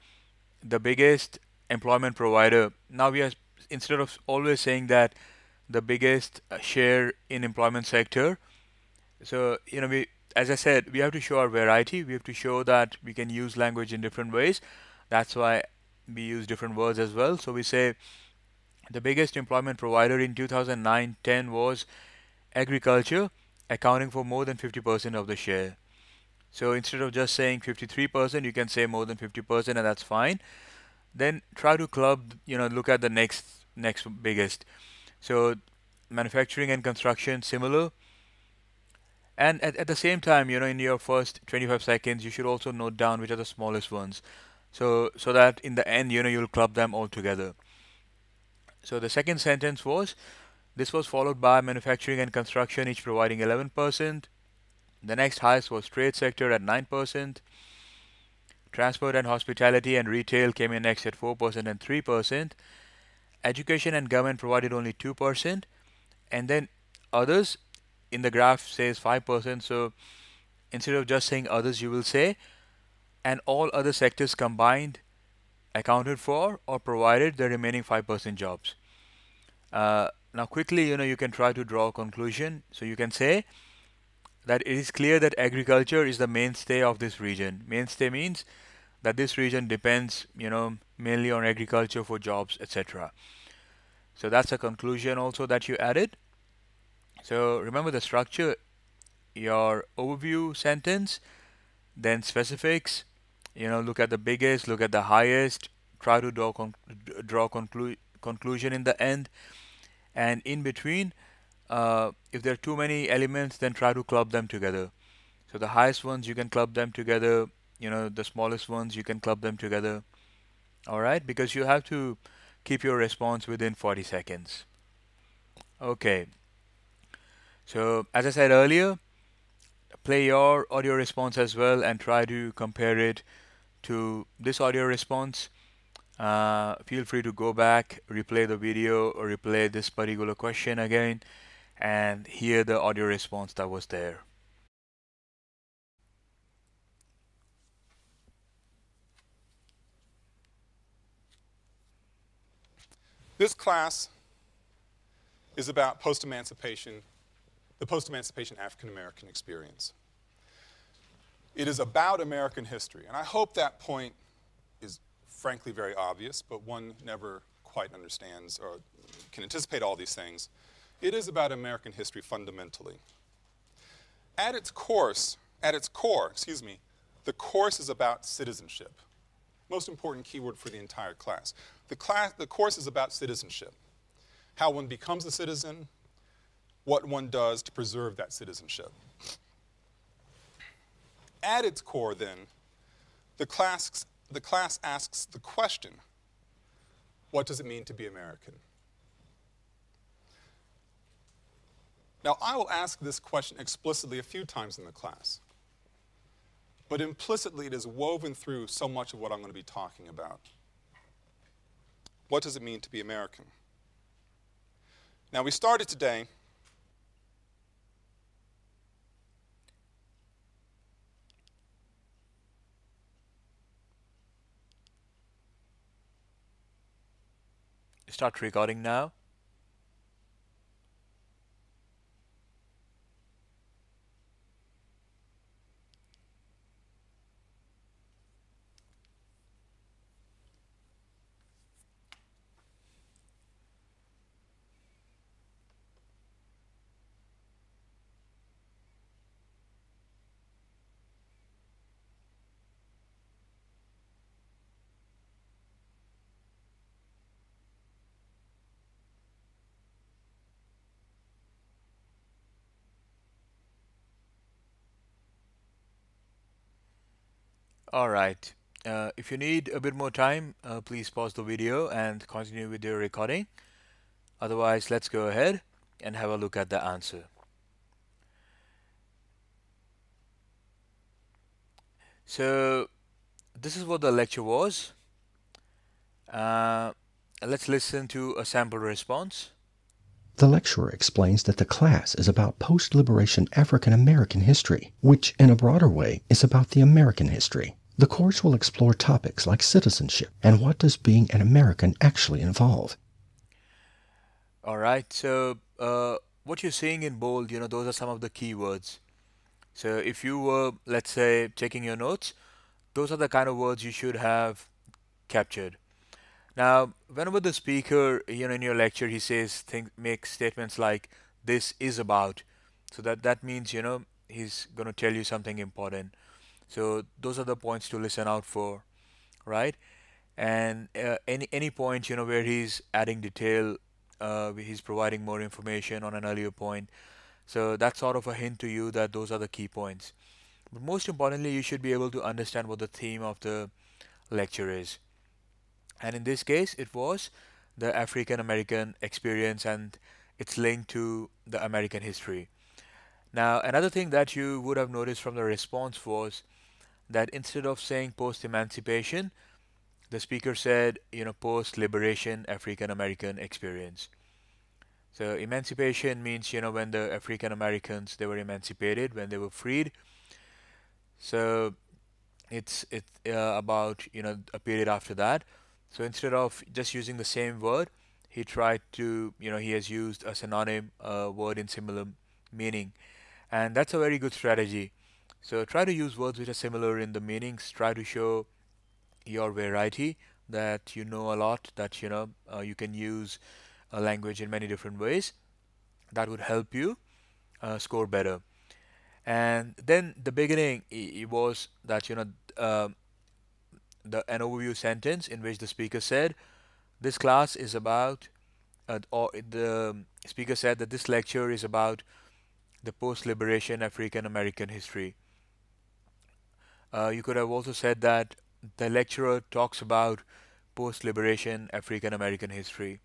the biggest employment provider, now we are, instead of always saying that the biggest share in employment sector, so we, as I said, we have to show our variety. We have to show that we can use language in different ways. That's why we use different words as well. So we say the biggest employment provider in 2009-10 was agriculture, accounting for more than 50% of the share. So instead of just saying 53%, you can say more than 50%, and that's fine. Then try to club, look at the next biggest. So manufacturing and construction, similar. And at the same time, in your first 25 seconds, you should also note down which are the smallest ones. So that in the end, you'll club them all together. So the second sentence was, this was followed by manufacturing and construction, each providing 11%. The next highest was trade sector at 9%. Transport and hospitality and retail came in next at 4% and 3%. Education and government provided only 2%. And then others in the graph says 5%. So instead of just saying others, you will say, and all other sectors combined accounted for or provided the remaining 5% jobs. Now quickly, you can try to draw a conclusion. So you can say that it is clear that agriculture is the mainstay of this region. Mainstay means that this region depends, mainly on agriculture for jobs, etc. So that's a conclusion also that you added. So remember the structure: your overview sentence, then specifics, look at the biggest, look at the highest, try to draw conclusion in the end, and in between, if there are too many elements, then try to club them together. So the highest ones you can club them together, the smallest ones you can club them together. All right, because you have to keep your response within 40 seconds. Okay, so as I said earlier, play your audio response as well and try to compare it to this audio response. Feel free to go back, replay the video, or replay this particular question again and hear the audio response that was there. This class is about post-emancipation, the post-emancipation African American experience. It is about American history, and I hope that point is frankly very obvious, but one never quite understands or can anticipate all these things. It is about American history fundamentally. At its core, the course is about citizenship. Most important keyword for the entire class. The course is about citizenship. How one becomes a citizen, what one does to preserve that citizenship. At its core, then, the class asks the question, what does it mean to be American? Now, I will ask this question explicitly a few times in the class, but implicitly it is woven through so much of what I'm going to be talking about. What does it mean to be American? Now, we started today Start recording now. All right. If you need a bit more time, please pause the video and continue with your recording. Otherwise, let's go ahead and have a look at the answer. So, this is what the lecture was. Let's listen to a sample response. The lecturer explains that the class is about post-liberation African American history, which, in a broader way, is about the American history. The course will explore topics like citizenship and what does being an American actually involve. All right, so what you're seeing in bold, those are some of the keywords. So if you were, let's say, checking your notes, those are the kind of words you should have captured. Now, whenever the speaker, in your lecture, he says, makes statements like, this is about, so that means, he's going to tell you something important. So those are the points to listen out for, right? And any point, where he's adding detail, he's providing more information on an earlier point. So that's sort of a hint to you that those are the key points. But most importantly, you should be able to understand what the theme of the lecture is. And in this case, it was the African American experience and its link to the American history. Now, another thing that you would have noticed from the response was that instead of saying post-emancipation, the speaker said, post-liberation African American experience. So emancipation means, when the African Americans, they were emancipated, when they were freed. So it's about, a period after that. So instead of just using the same word, he tried to, he has used a synonym word in similar meaning, and that's a very good strategy. So try to use words which are similar in the meanings. Try to show your variety, that you know a lot, that you can use a language in many different ways. That would help you score better. And then the beginning, it was that an overview sentence in which the speaker said, this class is about, or the speaker said that this lecture is about the post-liberation African American history. You could have also said that the lecturer talks about post-liberation African American history.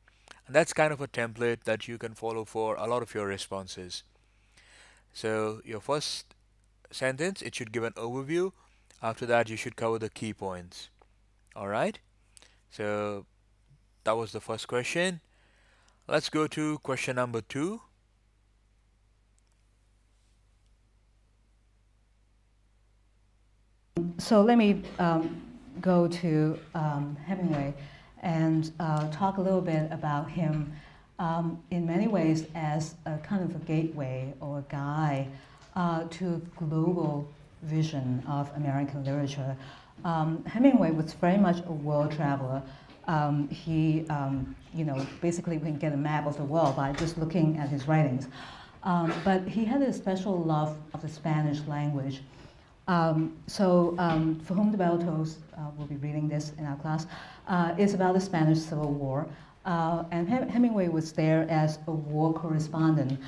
And that's kind of a template that you can follow for a lot of your responses. So your first sentence, it should give an overview. After that, you should cover the key points. All right. So that was the first question. Let's go to question number 2. So let me go to Hemingway and talk a little bit about him in many ways as a kind of a gateway or a guide to global vision of American literature. Hemingway was very much a world traveler. He, basically can get a map of the world by just looking at his writings. But he had a special love of the Spanish language. For Whom the Bell Tolls, we'll be reading this in our class, is about the Spanish Civil War. And Hemingway was there as a war correspondent.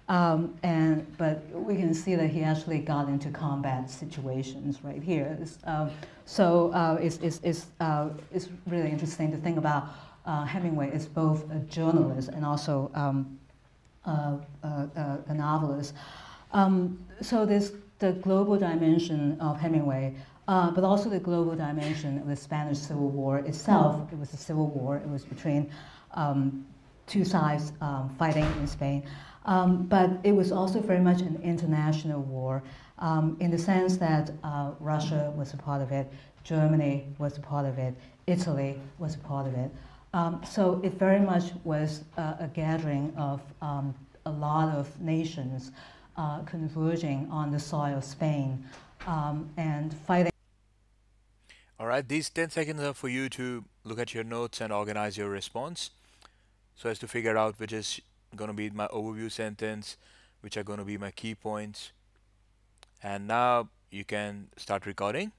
But we can see that he actually got into combat situations right here. It's really interesting to think about Hemingway as both a journalist and also a novelist. So there's the global dimension of Hemingway, but also the global dimension of the Spanish Civil War itself. It was a civil war. It was between two sides fighting in Spain. But it was also very much an international war in the sense that Russia was a part of it, Germany was a part of it, Italy was a part of it. So it very much was a gathering of a lot of nations converging on the soil of Spain and fighting. All right, these 10 seconds are for you to look at your notes and organize your response so as to figure out which is going to be my overview sentence, which are going to be my key points. And now you can start recording.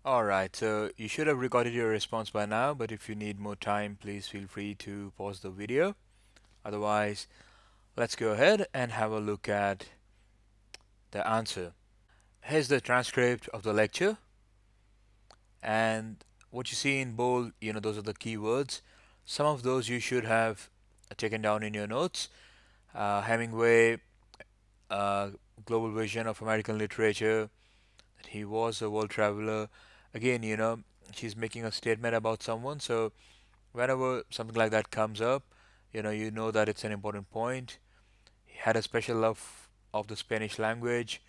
Alright, so you should have recorded your response by now, but if you need more time, please feel free to pause the video. Otherwise, let's go ahead and have a look at the answer. Here's the transcript of the lecture, and what you see in bold, those are the keywords. Some of those you should have taken down in your notes. Hemingway, global vision of American literature, that he was a world traveler. Again, she's making a statement about someone, so whenever something like that comes up, you know that it's an important point. He had a special love of the Spanish language.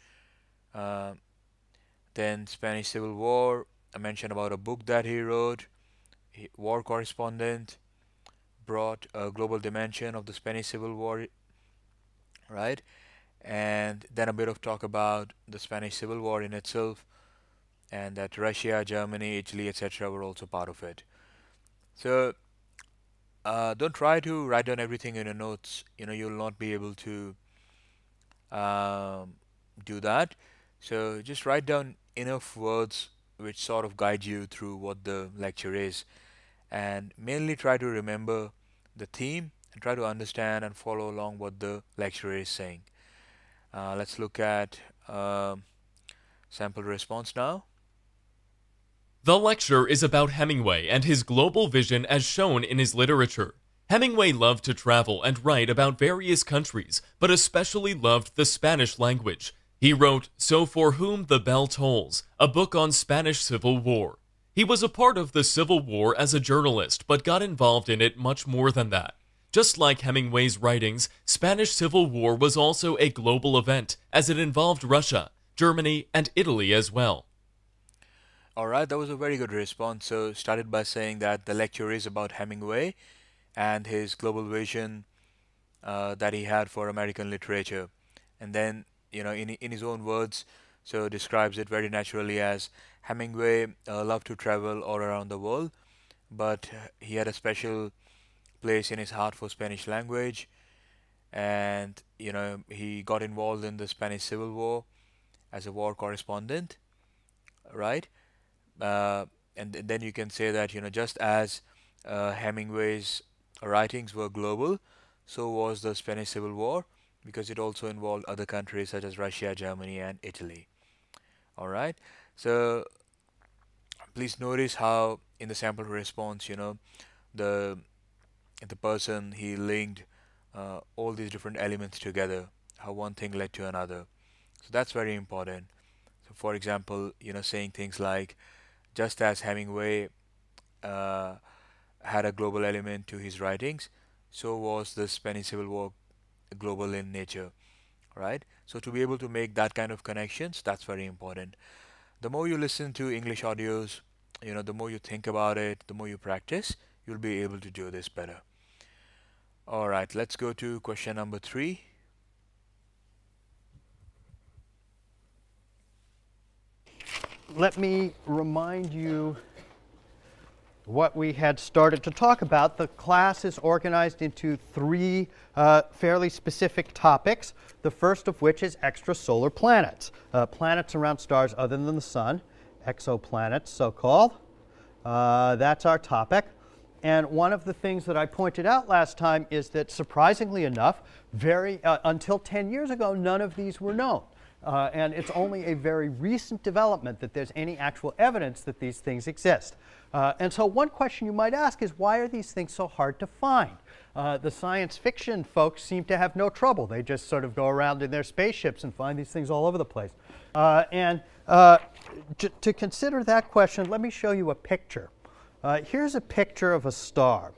Then Spanish Civil War, I mentioned about a book that he wrote. War correspondent, brought a global dimension of the Spanish Civil War, right? And then a bit of talk about the Spanish Civil War in itself, and that Russia, Germany, Italy, etc. were also part of it. So don't try to write down everything in your notes. You'll not be able to do that. So just write down enough words which sort of guide you through what the lecture is, and mainly try to remember the theme and try to understand and follow along what the lecturer is saying. Let's look at sample response now. The lecture is about Hemingway and his global vision as shown in his literature. Hemingway loved to travel and write about various countries, but especially loved the Spanish language. He wrote So For Whom the Bell Tolls, a book on Spanish Civil War. He was a part of the Civil War as a journalist, but got involved in it much more than that. Just like Hemingway's writings, Spanish Civil War was also a global event, as it involved Russia, Germany, and Italy as well. Alright, that was a very good response. So started by saying that the lecture is about Hemingway and his global vision that he had for American literature. And then, in his own words, so describes it very naturally as Hemingway loved to travel all around the world, but he had a special place in his heart for Spanish language, and he got involved in the Spanish Civil War as a war correspondent, right? And then you can say that just as Hemingway's writings were global, so was the Spanish Civil War, because it also involved other countries such as Russia, Germany, and Italy. All right. So please notice how in the sample response, the the person he linked all these different elements together, how one thing led to another. So that's very important. So for example, saying things like, just as Hemingway uh, had a global element to his writings, so was the Spanish Civil War global in nature, right? So to be able to make that kind of connections, that's very important. The more you listen to English audios, the more you think about it, the more you practice, you'll be able to do this better. All right, let's go to question number 3. Let me remind you what we had started to talk about. The class is organized into 3 fairly specific topics, the first of which is extrasolar planets, planets around stars other than the sun, exoplanets so-called. That's our topic. And one of the things that I pointed out last time is that, surprisingly enough, until 10 years ago, none of these were known. And it's only a very recent development that there's any actual evidence that these things exist. And so one question you might ask is, why are these things so hard to find? The science fiction folks seem to have no trouble. They just sort of go around in their spaceships and find these things all over the place. To consider that question, let me show you a picture. Here's a picture of a star.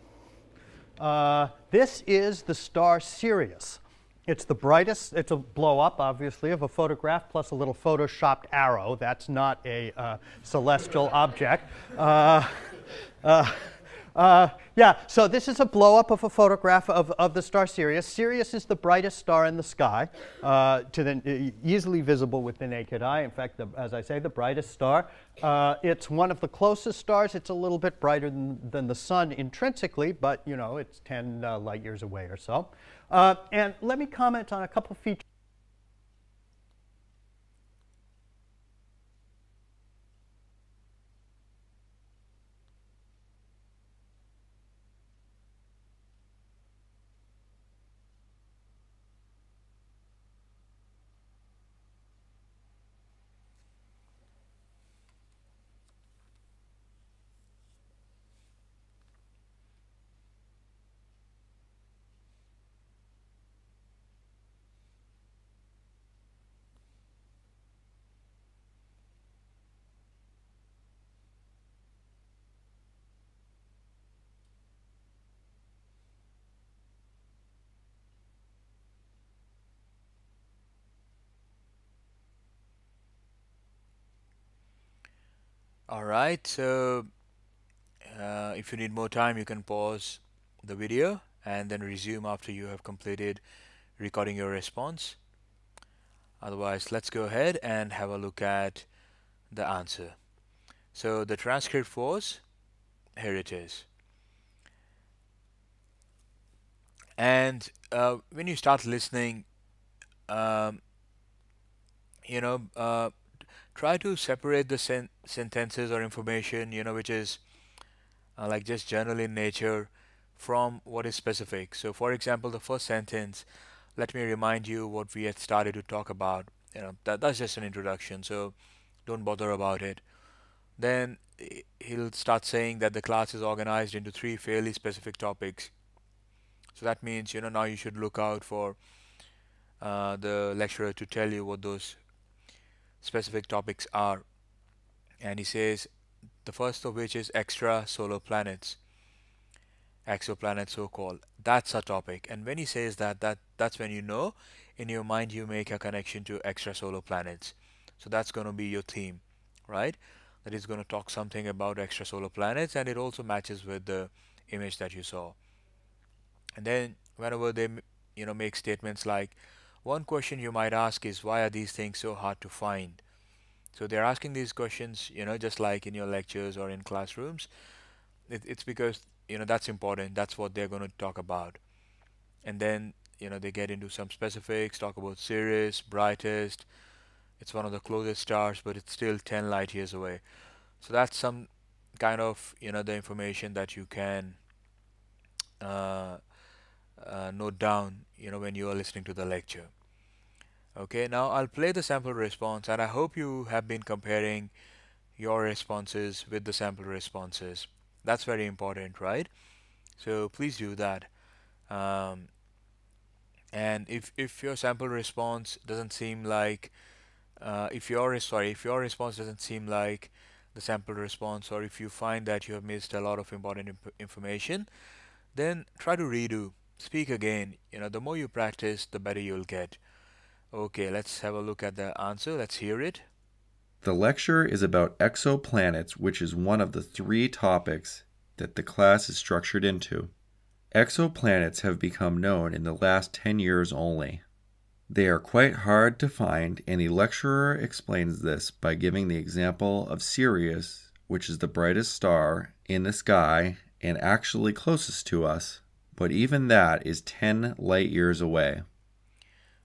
This is the star Sirius. It's the brightest, it's a blow-up, obviously, of a photograph plus a little photoshopped arrow. That's not a celestial object. Yeah, so this is a blow-up of a photograph of the star Sirius. Sirius is the brightest star in the sky, easily visible with the naked eye. In fact, as I say, the brightest star. It's one of the closest stars. It's a little bit brighter than the sun intrinsically, but it's 10 light years away or so. And let me comment on a couple features. All right, so if you need more time, you can pause the video and then resume after you have completed recording your response. Otherwise, let's go ahead and have a look at the answer. So the transcript was, here it is. And when you start listening, try to separate the sentences or information, which is like just general in nature, from what is specific. So for example, the first sentence, let me remind you what we had started to talk about. That's just an introduction, so don't bother about it. Then he'll start saying that the class is organized into three fairly specific topics. So that means, now you should look out for the lecturer to tell you what those specific topics are. And he says the first of which is extra solar planets, exoplanets so called. That's a topic. And when he says that's when in your mind you make a connection to extrasolar planets. So that's going to be your theme, right? That is going to talk something about extrasolar planets, and it also matches with the image that you saw. And then whenever they make statements like, one question you might ask is, why are these things so hard to find? So they're asking these questions, just like in your lectures or in classrooms. It's because that's important. That's what they're going to talk about. And then they get into some specifics, talk about Sirius, brightest. It's one of the closest stars, but it's still 10 light years away. So that's some kind of the information that you can uh, note down when you are listening to the lecture. Okay, now I'll play the sample response, and I hope you have been comparing your responses with the sample responses. That's very important, right? So please do that. Um, and if your sample response doesn't seem like if your response doesn't seem like the sample response, or if you find that you have missed a lot of important information, then try to redo. Speak again. The more you practice, the better you'll get. Okay, let's have a look at the answer. Let's hear it. The lecture is about exoplanets, which is one of the three topics that the class is structured into. Exoplanets have become known in the last 10 years only. They are quite hard to find, and the lecturer explains this by giving the example of Sirius, which is the brightest star in the sky and actually closest to us, but even that is 10 light years away.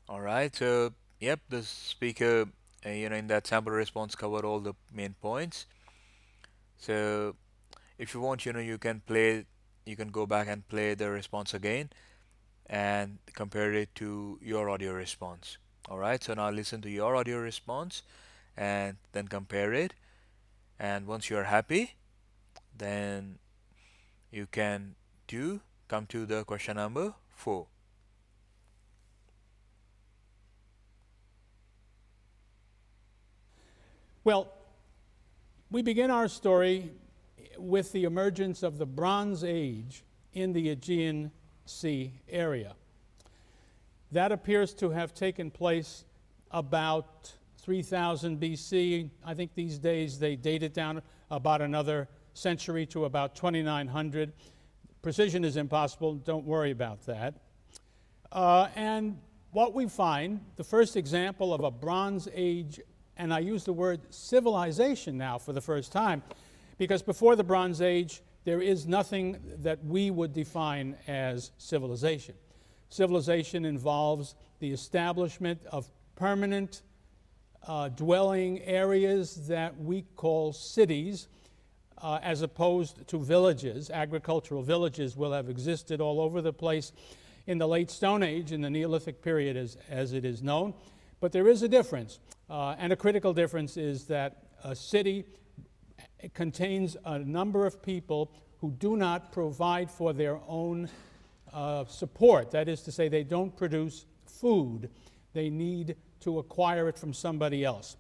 All right, so yep, the speaker, in that sample response covered all the main points. So if you want, you can go back and play the response again and compare it to your audio response. All right, so now listen to your audio response and then compare it. And once you're happy, then you can come to the question number 4. Well, we begin our story with the emergence of the Bronze Age in the Aegean Sea area. That appears to have taken place about 3000 BC. I think these days they date it down about another century to about 2900. Precision is impossible, don't worry about that. And what we find, the first example of a Bronze Age, and I use the word civilization now for the first time, because before the Bronze Age, there is nothing that we would define as civilization. Civilization involves the establishment of permanent dwelling areas that we call cities, as opposed to villages. Agricultural villages will have existed all over the place in the late Stone Age, in the Neolithic period as it is known. But there is a difference, and a critical difference is that a city contains a number of people who do not provide for their own support. That is to say, they don't produce food. They need to acquire it from somebody else.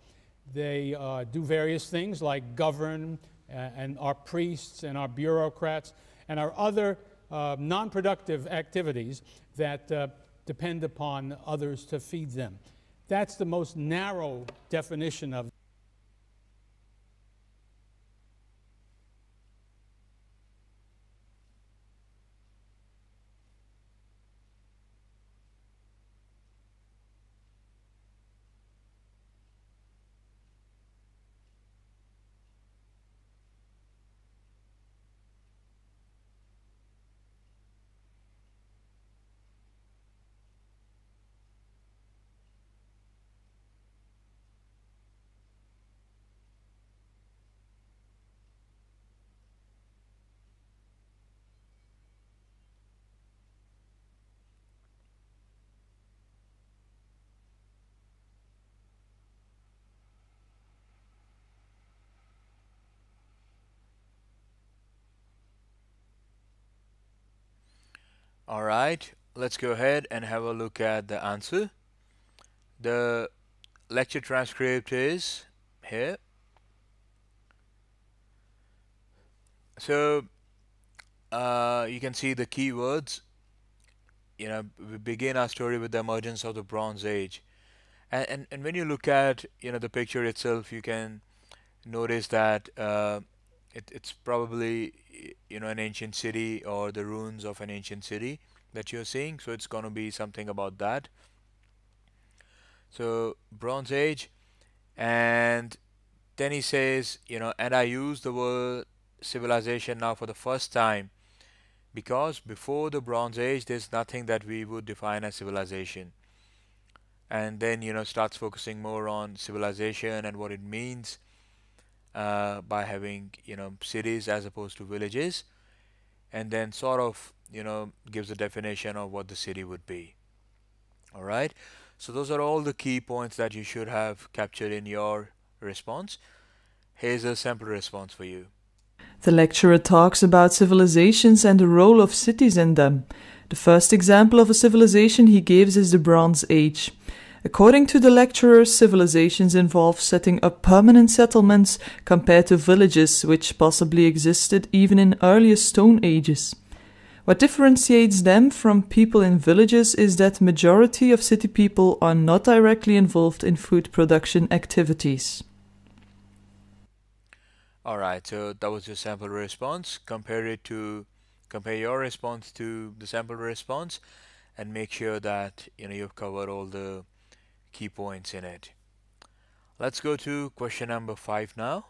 They do various things like govern and are priests and are bureaucrats and are other non-productive activities that depend upon others to feed them. That's the most narrow definition of Alright, let's go ahead and have a look at the answer. The lecture transcript is here. So you can see the keywords. We begin our story with the emergence of the Bronze Age. And when you look at the picture itself, you can notice that it's probably an ancient city or the ruins of an ancient city that you're seeing. So it's going to be something about that. So Bronze Age, and then he says, and I use the word civilization now for the first time because before the Bronze Age, there's nothing that we would define as civilization. And then starts focusing more on civilization and what it means by having cities as opposed to villages, and then sort of gives a definition of what the city would be. All right, so those are all the key points that you should have captured in your response. Here's a sample response for you. The lecturer talks about civilizations and the role of cities in them. The first example of a civilization he gives is the Bronze Age. According to the lecturer, civilizations involve setting up permanent settlements compared to villages which possibly existed even in earlier Stone Ages. What differentiates them from people in villages is that majority of city people are not directly involved in food production activities. Alright, so that was your sample response. Compare your response to the sample response and make sure that you've covered all the key points in it. Let's go to question number 5 now.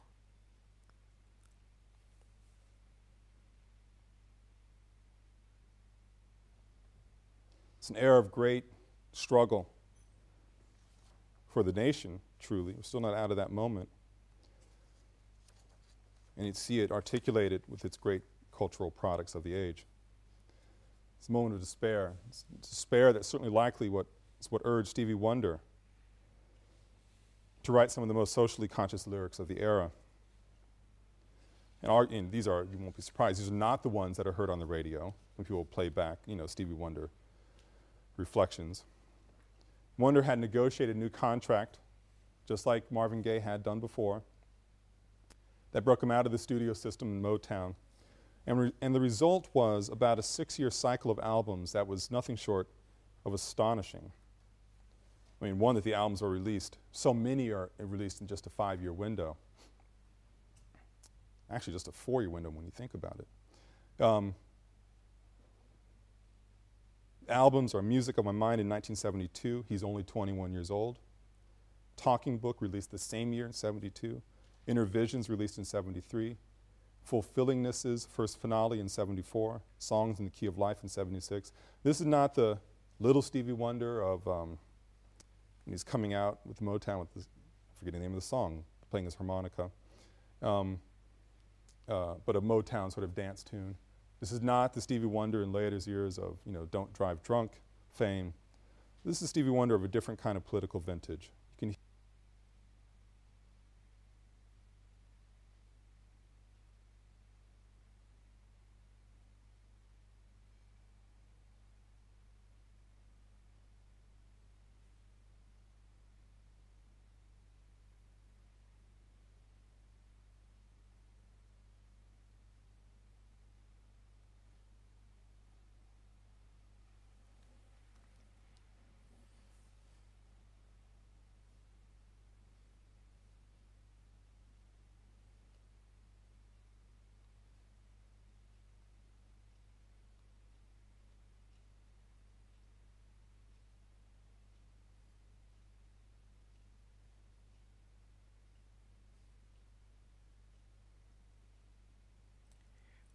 It's an era of great struggle for the nation, truly. We're still not out of that moment. And you'd see it articulated with its great cultural products of the age. It's a moment of despair. It's despair that's certainly likely what urged Stevie Wonder to write some of the most socially conscious lyrics of the era. And these are, you won't be surprised, these are not the ones that are heard on the radio when people play back, Stevie Wonder reflections. Wonder had negotiated a new contract, just like Marvin Gaye had done before, that broke him out of the studio system in Motown. And the result was about a 6-year cycle of albums that was nothing short of astonishing. I mean, one, that the albums are released. So many are released in just a 5-year window. Actually, just a 4-year window when you think about it. Albums are Music of My Mind in 1972. He's only 21 years old. Talking Book released the same year in 72. Inner Visions released in 73. Fulfillingness's first finale in 74. Songs in the Key of Life in 76. This is not the little Stevie Wonder of, and he's coming out with Motown with this, I forget the name of the song, playing his harmonica, but a Motown sort of dance tune. This is not the Stevie Wonder in later years of, Don't Drive Drunk fame. This is Stevie Wonder of a different kind of political vintage. You can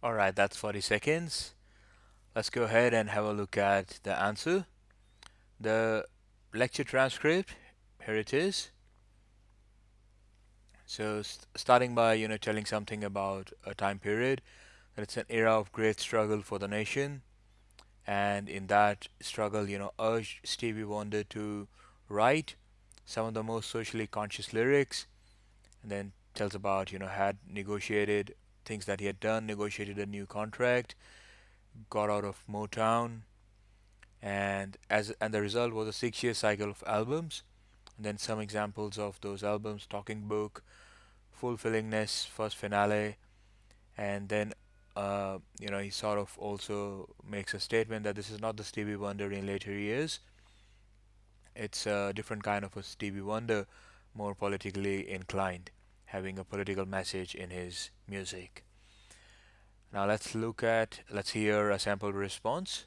Alright, that's 40 seconds. Let's go ahead and have a look at the answer. The lecture transcript, here it is. So starting by telling something about a time period, that it's an era of great struggle for the nation, and in that struggle urged Stevie Wonder to write some of the most socially conscious lyrics, and then tells about had negotiated things that he had done, negotiated a new contract, got out of Motown, and the result was a 6-year cycle of albums. And then some examples of those albums: Talking Book, Fulfillingness, First Finale. And then he sort of also makes a statement that this is not the Stevie Wonder in later years. It's a different kind of a Stevie Wonder, more politically inclined, having a political message in his music. Now let's hear a sample response.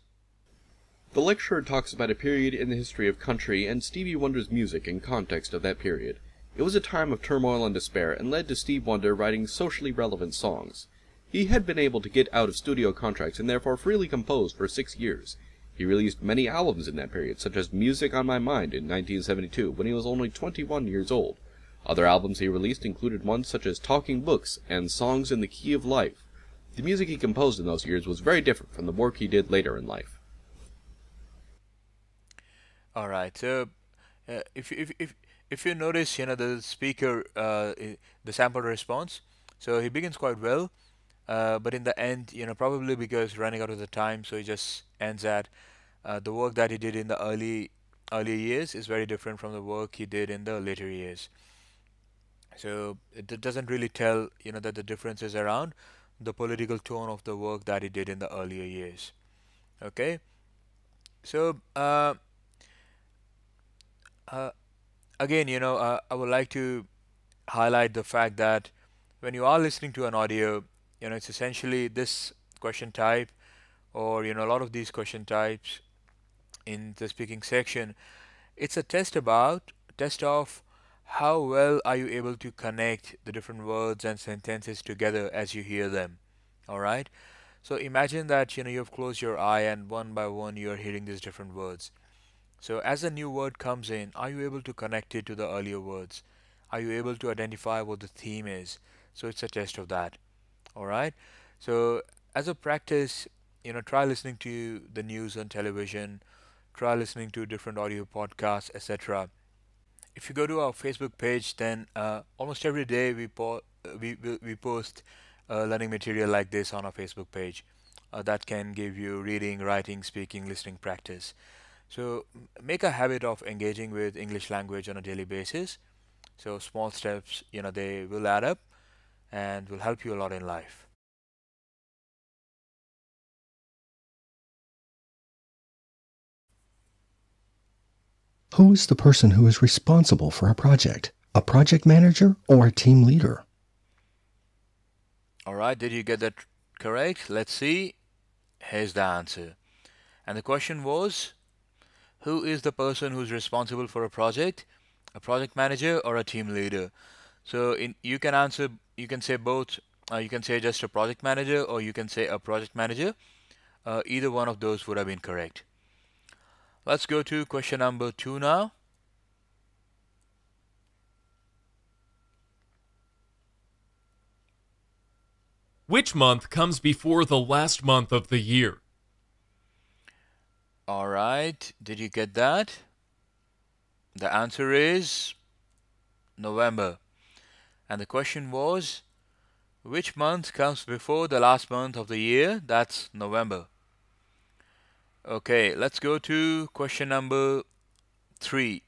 The lecturer talks about a period in the history of country and Stevie Wonder's music in context of that period. It was a time of turmoil and despair and led to Steve Wonder writing socially relevant songs. He had been able to get out of studio contracts and therefore freely composed for 6 years. He released many albums in that period, such as Music on My Mind in 1972, when he was only 21 years old. Other albums he released included ones such as Talking Books and Songs in the Key of Life. The music he composed in those years was very different from the work he did later in life. All right. So, if you notice, the speaker, the sample response. So he begins quite well, but in the end, probably because running out of the time, so he just ends at the work that he did in the early years is very different from the work he did in the later years. So it doesn't really tell, that the difference is around the political tone of the work that he did in the earlier years. Okay. So again, I would like to highlight the fact that when you are listening to an audio, it's essentially this question type, or a lot of these question types in the speaking section. It's a test of how well are you able to connect the different words and sentences together as you hear them. All right. So imagine that you've closed your eye and one by one you are hearing these different words. So as a new word comes in, are you able to connect it to the earlier words? Are you able to identify what the theme is? So it's a test of that. All right. So as a practice, try listening to the news on television, try listening to different audio podcasts, etc. If you go to our Facebook page, then almost every day we post learning material like this on our Facebook page that can give you reading, writing, speaking, listening practice. So make a habit of engaging with English language on a daily basis. So small steps, they will add up and will help you a lot in life. Who is the person who is responsible for a project? A project manager or a team leader? All right, did you get that correct? Let's see. Here's the answer. And the question was, who is the person who's responsible for a project? A project manager or a team leader? So you can answer, you can say both. You can say just a project manager, or you can say a project manager. Either one of those would have been correct. Let's go to question number 2 now. Which month comes before the last month of the year? All right, did you get that? The answer is November. And the question was, which month comes before the last month of the year? That's November. Okay, let's go to question number 3.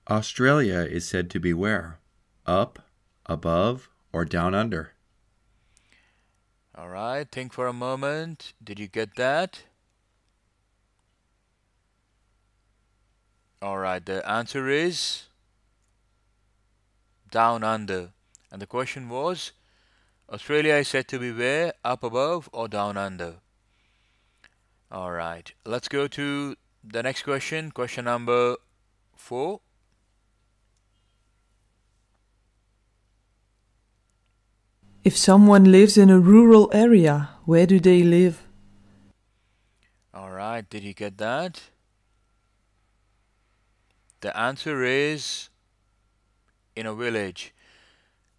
Australia is said to be where? Up, above, or down under? All right, think for a moment. Did you get that? All right, the answer is down under. And the question was, Australia is said to be where? Up above or down under? All right, let's go to the next question, question number 4. If someone lives in a rural area, where do they live? All right, did you get that? The answer is in a village.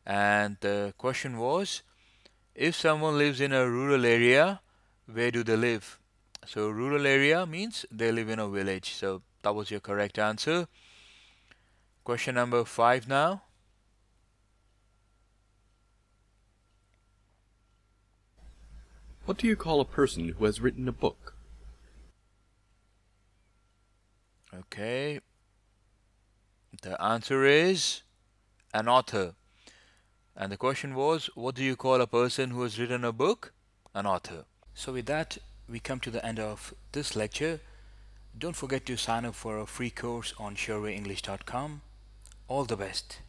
And the question was, if someone lives in a rural area, where do they live? So rural area means they live in a village. So that was your correct answer. Question number 5 now. What do you call a person who has written a book? Okay. The answer is an author. And the question was, what do you call a person who has written a book? An author. So with that, we come to the end of this lecture. Don't forget to sign up for a free course on surveyenglish.com. All the best.